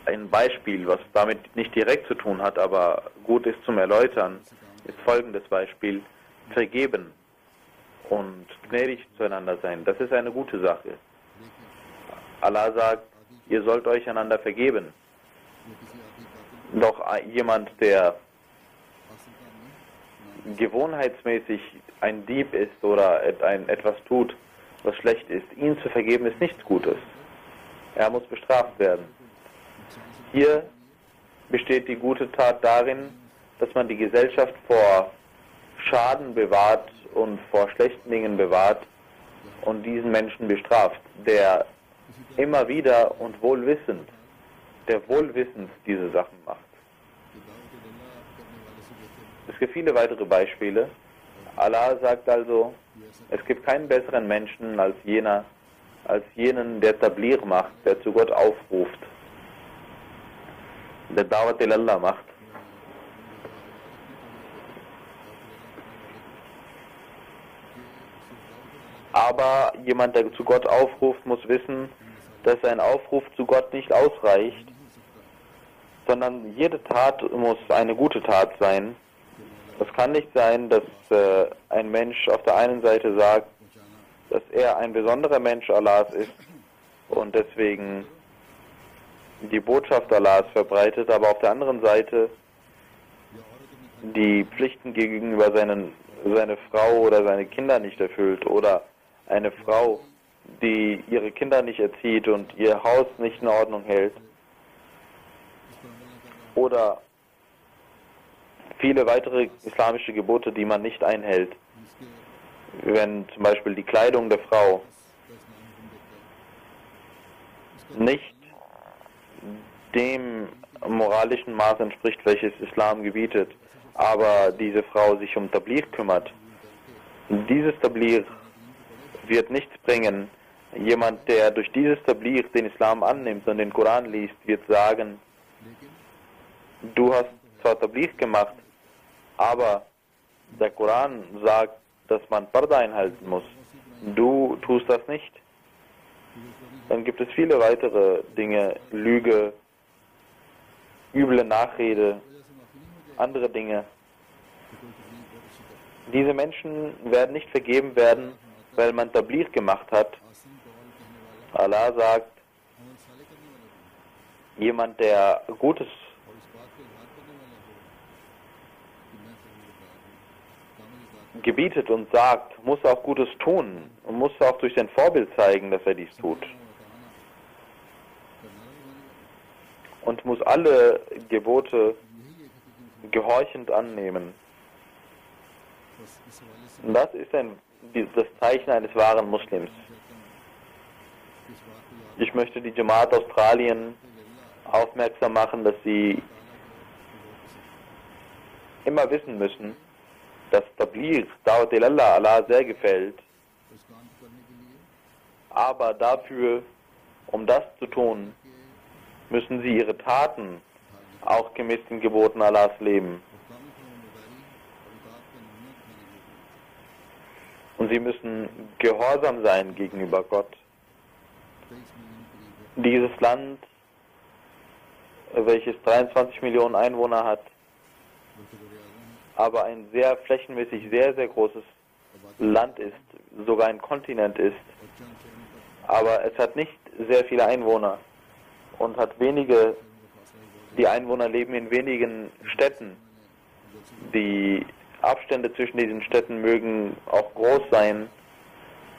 ein Beispiel, was damit nicht direkt zu tun hat, aber gut ist zum Erläutern, ist folgendes Beispiel: Vergeben und gnädig zueinander sein. Das ist eine gute Sache. Allah sagt, ihr sollt euch einander vergeben. Doch jemand, der gewohnheitsmäßig ein Dieb ist oder etwas tut, was schlecht ist, ihn zu vergeben, ist nichts Gutes. Er muss bestraft werden. Hier besteht die gute Tat darin, dass man die Gesellschaft vor Schaden bewahrt und vor schlechten Dingen bewahrt und diesen Menschen bestraft, der immer wieder und wohlwissend diese Sachen macht. Es gibt viele weitere Beispiele. Allah sagt also, es gibt keinen besseren Menschen als jenen, der Tabligh macht, der zu Gott aufruft, der Dawat ilallah macht. Aber jemand, der zu Gott aufruft, muss wissen, dass ein Aufruf zu Gott nicht ausreicht, sondern jede Tat muss eine gute Tat sein. Es kann nicht sein, dass ein Mensch auf der einen Seite sagt, dass er ein besonderer Mensch Allahs ist und deswegen die Botschaft Allahs verbreitet, aber auf der anderen Seite die Pflichten gegenüber seine Frau oder seine Kinder nicht erfüllt, oder eine Frau, die ihre Kinder nicht erzieht und ihr Haus nicht in Ordnung hält, oder viele weitere islamische Gebote, die man nicht einhält. Wenn zum Beispiel die Kleidung der Frau nicht dem moralischen Maß entspricht, welches Islam gebietet, aber diese Frau sich um Tabligh kümmert. Dieses Tabligh wird nichts bringen. Jemand, der durch dieses Tabligh den Islam annimmt und den Koran liest, wird sagen, du hast zwar Tabligh gemacht, aber Der Koran sagt, dass man Parda einhalten muss. Du tust das nicht. Dann gibt es viele weitere Dinge, Lüge, üble Nachrede, andere Dinge. Diese Menschen werden nicht vergeben werden, weil man Tabligh gemacht hat. Allah sagt, jemand, der Gutes gebietet und sagt, muss auch Gutes tun und muss auch durch sein Vorbild zeigen, dass er dies tut. Und muss alle Gebote gehorchend annehmen. Und das ist das Zeichen eines wahren Muslims. Ich möchte die Jamaat Australien aufmerksam machen, dass sie immer wissen müssen, dass Tabligh, Dawat ilallah, Allah sehr gefällt. Aber dafür, um das zu tun, müssen sie ihre Taten auch gemäß den Geboten Allahs leben. Und sie müssen gehorsam sein gegenüber Gott. Dieses Land, welches 23 Millionen Einwohner hat, aber ein sehr flächenmäßig sehr, sehr großes Land ist, sogar ein Kontinent ist, aber es hat nicht sehr viele Einwohner und hat wenige, die Einwohner leben in wenigen Städten. Die Abstände zwischen diesen Städten mögen auch groß sein,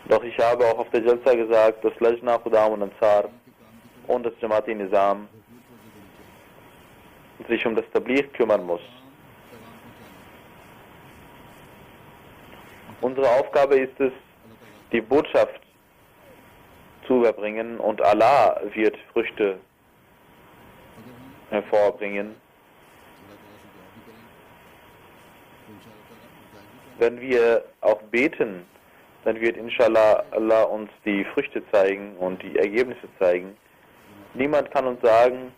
doch ich habe auch auf der Jalsa gesagt, dass Lajna Khudam und Ansar und das Jamaat-i-Nizam sich um das Tabligh kümmern muss. Unsere Aufgabe ist es, die Botschaft zu überbringen und Allah wird Früchte hervorbringen. Wenn wir auch beten, dann wird inshallah Allah uns die Früchte zeigen und die Ergebnisse zeigen. Niemand kann uns sagen,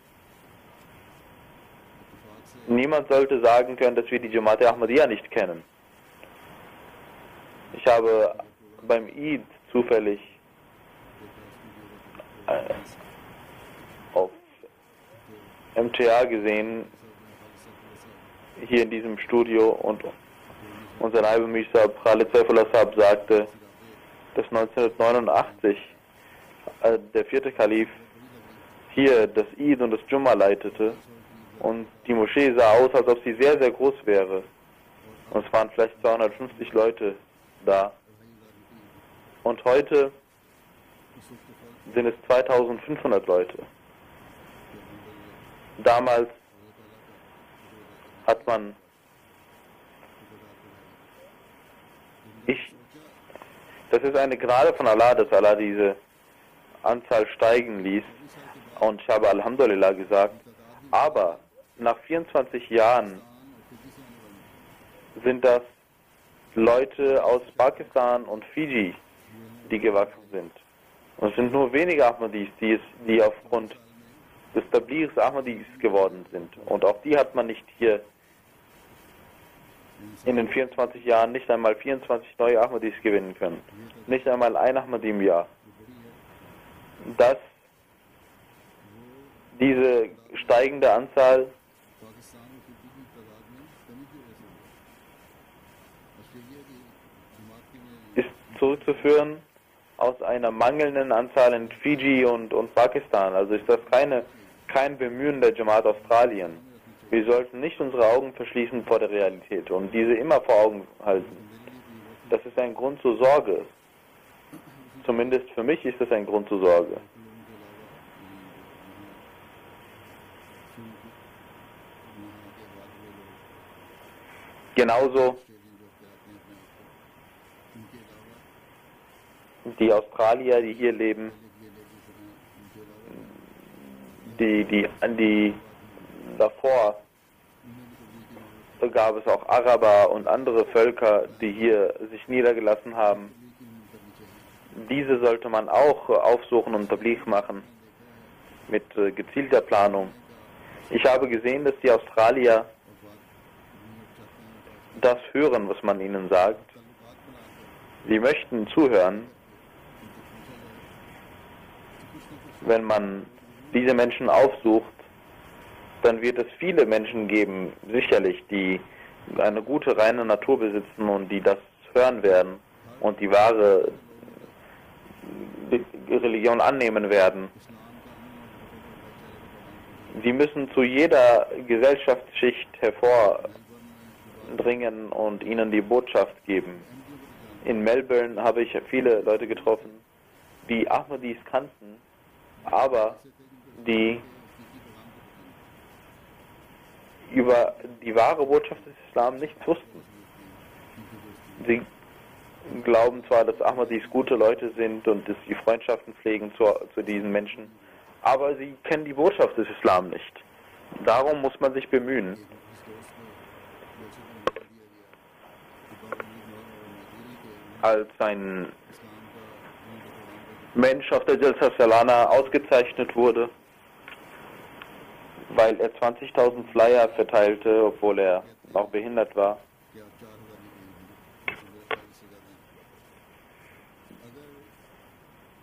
niemand sollte sagen können, dass wir die Jamaat Ahmadiyya nicht kennen. Ich habe beim Eid zufällig auf MTA gesehen, hier in diesem Studio, und unser Naib Mishab Khalid Saifullah Sahab sagte, dass 1989 der vierte Kalif hier das Eid und das Jumma leitete und die Moschee sah aus, als ob sie sehr, sehr groß wäre. Und es waren vielleicht 250 Leute da. Und heute sind es 2500 Leute. Damals hat man das ist eine Gnade von Allah, dass Allah diese Anzahl steigen ließ. Und ich habe Alhamdulillah gesagt. Aber nach 24 Jahren sind das Leute aus Pakistan und Fiji, die gewachsen sind. Und es sind nur wenige Ahmadis, die aufgrund des Tablighs Ahmadis geworden sind. Und auch die hat man nicht hier in den 24 Jahren nicht einmal 24 neue Ahmadis gewinnen können. Nicht einmal ein Ahmadi im Jahr. Dass diese steigende Anzahl ist zurückzuführen aus einer mangelnden Anzahl in Fiji und Pakistan. Also ist das kein Bemühen der Jamaat Australien. Wir sollten nicht unsere Augen verschließen vor der Realität und diese immer vor Augen halten. Das ist ein Grund zur Sorge. Zumindest für mich ist das ein Grund zur Sorge. Genauso die Australier, die hier leben, die davor gab es auch Araber und andere Völker, die hier sich niedergelassen haben. Diese sollte man auch aufsuchen und Tabligh machen mit gezielter Planung. Ich habe gesehen, dass die Australier das hören, was man ihnen sagt. Sie möchten zuhören, wenn man diese Menschen aufsucht, dann wird es viele Menschen geben, sicherlich, die eine gute, reine Natur besitzen und die das hören werden und die wahre Religion annehmen werden. Sie müssen zu jeder Gesellschaftsschicht hervordringen und ihnen die Botschaft geben. In Melbourne habe ich viele Leute getroffen, die Ahmadis kannten, aber die über die wahre Botschaft des Islam nichts wussten. Sie glauben zwar, dass Ahmadis gute Leute sind und dass sie Freundschaften pflegen zu diesen Menschen, aber sie kennen die Botschaft des Islam nicht. Darum muss man sich bemühen. Als ein Mensch auf der Jalsa Salana ausgezeichnet wurde, weil er 20.000 Flyer verteilte, obwohl er auch behindert war.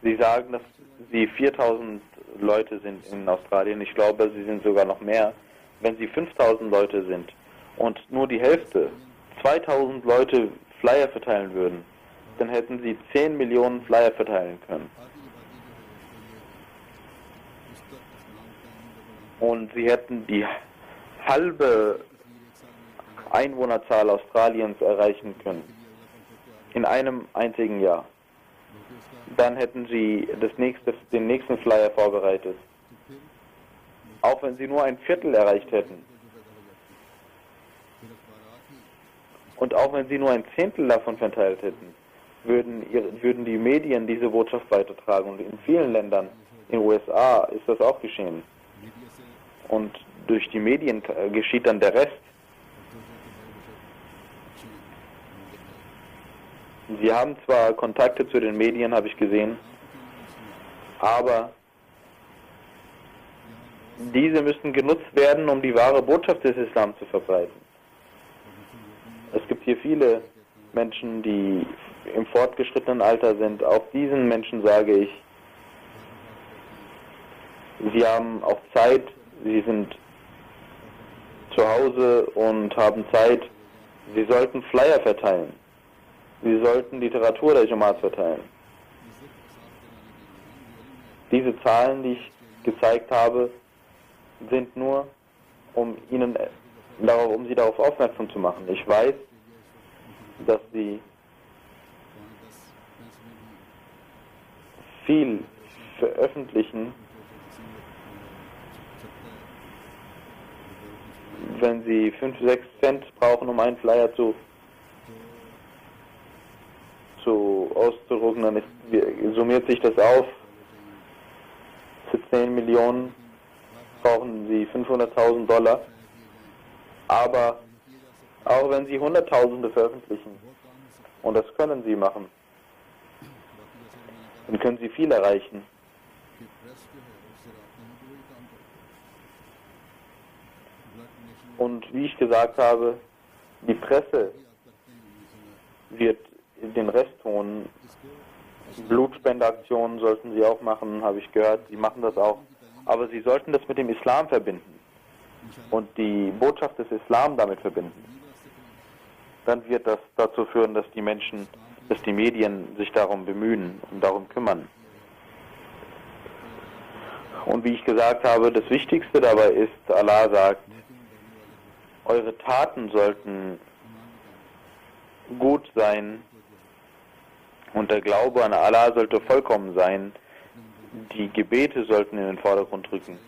Sie sagen, dass sie 4.000 Leute sind in Australien. Ich glaube, sie sind sogar noch mehr. Wenn sie 5.000 Leute sind und nur die Hälfte, 2.000 Leute Flyer verteilen würden, dann hätten sie 10 Millionen Flyer verteilen können. Und sie hätten die halbe Einwohnerzahl Australiens erreichen können. In einem einzigen Jahr. Dann hätten sie den nächsten Flyer vorbereitet. Auch wenn sie nur ein Viertel erreicht hätten. Und auch wenn sie nur ein Zehntel davon verteilt hätten, würden die Medien diese Botschaft weitertragen. Und in vielen Ländern, in den USA, ist das auch geschehen. Und durch die Medien geschieht dann der Rest. Sie haben zwar Kontakte zu den Medien, habe ich gesehen, aber diese müssen genutzt werden, um die wahre Botschaft des Islam zu verbreiten. Es gibt hier viele Menschen, die im fortgeschrittenen Alter sind. Auch diesen Menschen sage ich, sie haben auch Zeit, sie sind zu Hause und haben Zeit. Sie sollten Flyer verteilen. Sie sollten Literatur der Jamaat verteilen. Diese Zahlen, die ich gezeigt habe, sind nur, um Sie darauf aufmerksam zu machen. Ich weiß, dass Sie viel veröffentlichen, wenn Sie 5, 6 Cent brauchen, um einen Flyer auszudrucken, dann summiert sich das auf. Für 10 Millionen brauchen Sie 500.000 $. Aber auch wenn Sie Hunderttausende veröffentlichen, und das können Sie machen, dann können Sie viel erreichen. Und wie ich gesagt habe, die Presse wird den Rest tun. Blutspendeaktionen sollten sie auch machen, habe ich gehört. Sie machen das auch. Aber sie sollten das mit dem Islam verbinden und die Botschaft des Islam damit verbinden. Dann wird das dazu führen, dass die Medien sich darum bemühen und darum kümmern. Und wie ich gesagt habe, das Wichtigste dabei ist, Allah sagt, eure Taten sollten gut sein und der Glaube an Allah sollte vollkommen sein. Die Gebete sollten in den Vordergrund rücken.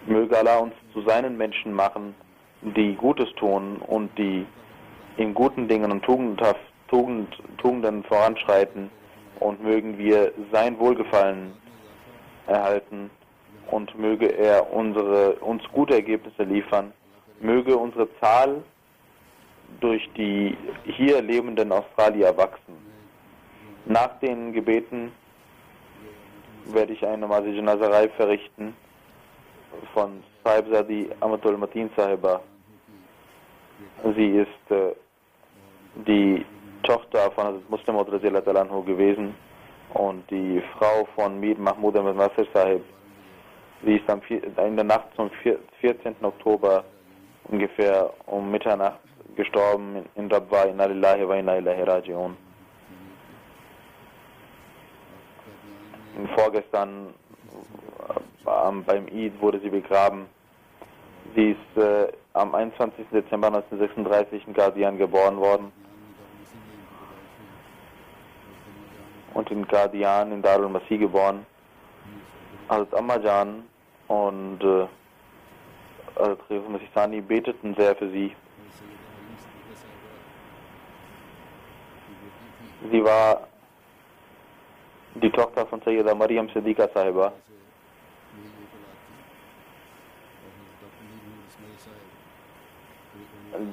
Möge Allah uns zu seinen Menschen machen, die Gutes tun und die in guten Dingen und Tugenden voranschreiten, und mögen wir sein Wohlgefallen erhalten und möge er uns gute Ergebnisse liefern. Möge unsere Zahl durch die hier lebenden Australier wachsen. Nach den Gebeten werde ich eine Masjid Nazarei verrichten von Sahibzadi Amatul Mateen Sahiba, Sie ist die Tochter von Hazrat Muslim Maud radhiyallahu anhu gewesen und die Frau von Mir Mahmud Ahmad Nasir Sahib. Sie ist in der Nacht zum 14. Oktober ungefähr um Mitternacht gestorben in Rabwa, inna lillahi wa inna ilaihi raji'un. Vorgestern beim Eid wurde sie begraben. Sie ist am 21. Dezember 1936 in Qadian geboren worden und in Qadian in Darul Masih geboren. Hazrat Ammajan und Hazrat Khalifa Masih beteten sehr für sie. Sie war die Tochter von Sayyida Maryam Siddiqa Sahiba.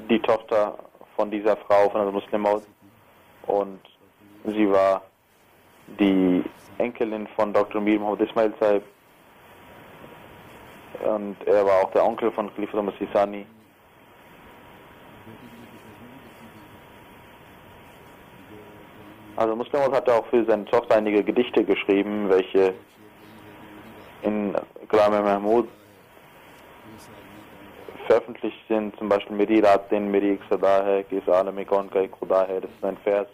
Die Tochter von dieser Frau, von der Muslim Maud, und sie war die Enkelin von Dr. Mir Muhammad Ismail Sahib und er war auch der Onkel von Khalifa Masih Sani. Also Muslim Maud hatte auch für seine Tochter einige Gedichte geschrieben, welche in Kalam Mahmud veröffentlicht sind, zum Beispiel Meri Raat Din Meri Ek Sada Hai, Ki Is Aalam Mein Kaun Ka Ek Khuda Hai. Das ist ein Vers,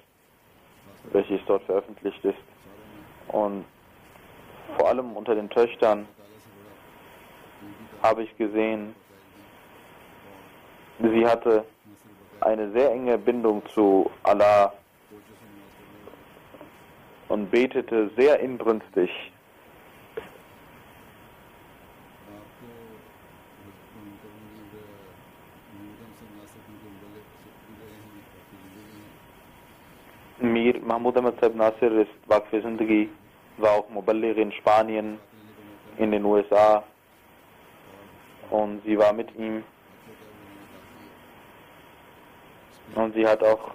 welches dort veröffentlicht ist. Und vor allem unter den Töchtern habe ich gesehen, sie hatte eine sehr enge Bindung zu Allah und betete sehr inbrünstig. Mir Mahmud Ahmad Sahib Nasir ist Waqf Zindagi, war auch Muballigh in Spanien, in den USA und sie war mit ihm und sie hat auch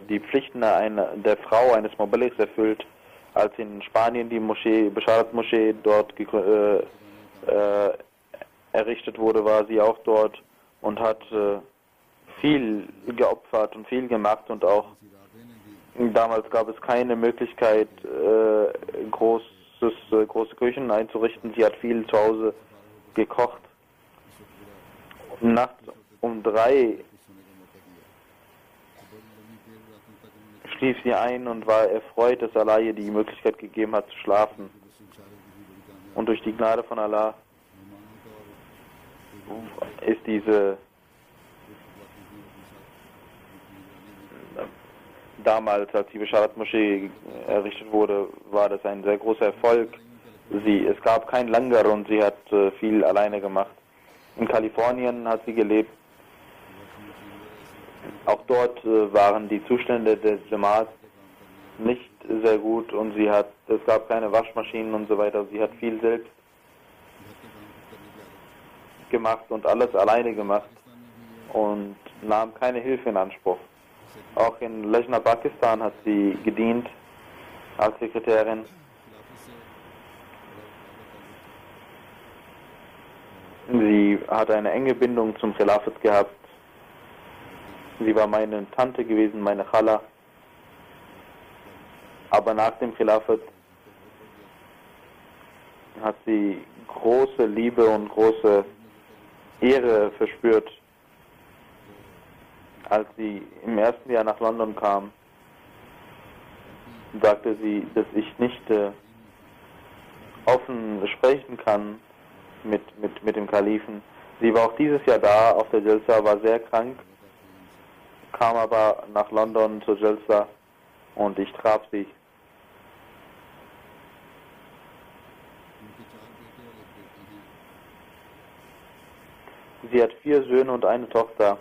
die Pflichten der Frau eines Muballighs erfüllt. Als in Spanien die Moschee, Basharat Moschee dort errichtet wurde, war sie auch dort und hat viel geopfert und viel gemacht und auch damals gab es keine Möglichkeit, große Küchen einzurichten. Sie hat viel zu Hause gekocht. Nachts um 3 schlief sie ein und war erfreut, dass Allah ihr die Möglichkeit gegeben hat zu schlafen. Und durch die Gnade von Allah ist diese damals, als die Basharat Moschee errichtet wurde, war das ein sehr großer Erfolg. Es gab kein Langar und sie hat viel alleine gemacht. In Kalifornien hat sie gelebt. Auch dort waren die Zustände des Jamaat nicht sehr gut und es gab keine Waschmaschinen und so weiter. Sie hat viel selbst gemacht und alles alleine gemacht und nahm keine Hilfe in Anspruch. Auch in Lajna Pakistan hat sie gedient als Sekretärin. Sie hat eine enge Bindung zum Khilafat gehabt. Sie war meine Tante gewesen, meine Khala. Aber nach dem Khilafat hat sie große Liebe und große Ehre verspürt. Als sie im ersten Jahr nach London kam, sagte sie, dass ich nicht offen sprechen kann mit dem Kalifen. Sie war auch dieses Jahr da auf der Jalsa, war sehr krank, kam aber nach London zur Jalsa und ich traf sie. Sie hat 4 Söhne und eine Tochter.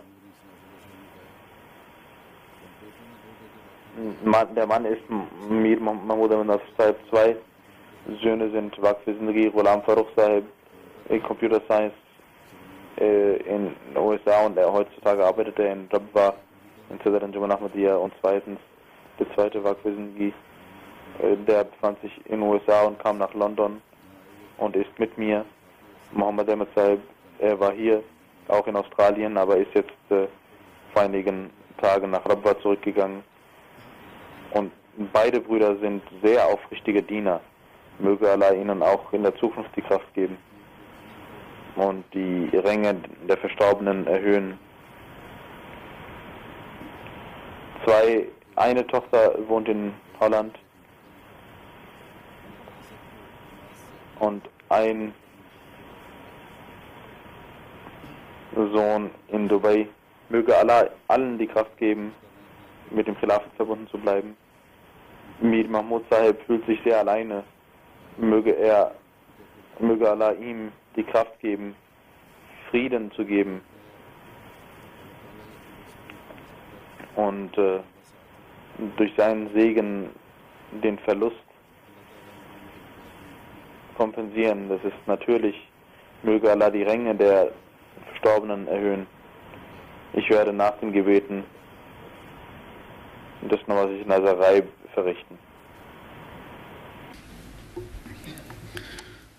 Der Mann ist Mir Mahmud Ahmad Sahib. 2 Söhne sind Waqf Zindagi, Ghulam Farooq Sahib, Computer Science in den USA und heutzutage arbeitet er in Rabwa in Sadr Anjuman Ahmadiyya. Und zweitens der zweite Waqf Zindagi, der befand sich in den USA und kam nach London und ist mit mir. Muhammad Ahmad Sahib, er war hier, auch in Australien, aber ist jetzt vor einigen Tagen nach Rabwa zurückgegangen. Und beide Brüder sind sehr aufrichtige Diener. Möge Allah ihnen auch in der Zukunft die Kraft geben und die Ränge der Verstorbenen erhöhen. Eine Tochter wohnt in Holland und ein Sohn in Dubai. Möge Allah allen die Kraft geben, mit dem Khilafat verbunden zu bleiben. Mir Mahmud Sahib fühlt sich sehr alleine. Möge Allah ihm die Kraft geben, Frieden zu geben und durch seinen Segen den Verlust kompensieren. Das ist natürlich. Möge Allah die Ränge der Verstorbenen erhöhen. Ich werde nach den Gebeten das Nawazij Nazarei verrichten.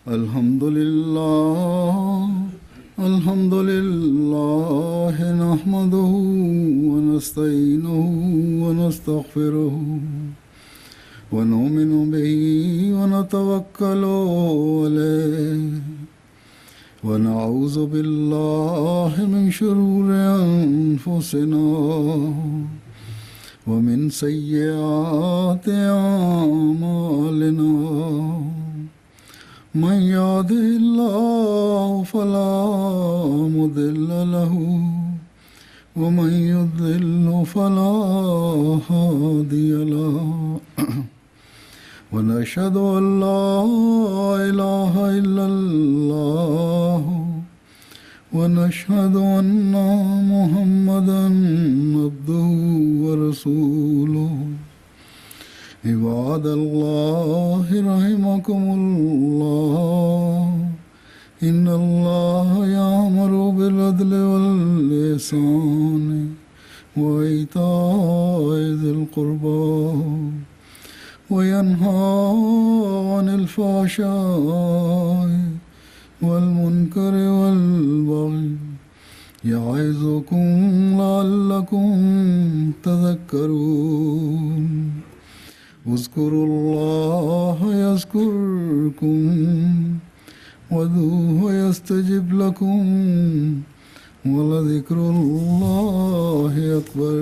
Alhamdulillah, alhamdulillah, nahmaduhu wa nasta'inuhu wa nastaghfiruhu wa nu'minu bihi wa natawakkalu alayhi wa na'udhu billahi min shururi anfusina wa min sayyiati a'malina. من يهده الله فلا مضل له ومن يضلل فلا هادي له ونشهد أن لا إله إلا الله ونشهد أن محمدا عبده ورسوله. عباد الله رحمكم الله إن الله يأمر بالعدل والإحسان وإيتاء ذي القربى وينهى عن الفحشاء والمنكر والبغي يعظكم لعلكم تذكرون. اذكروا الله يذكركم وادعوه يستجب لكم ولذكر الله أكبر.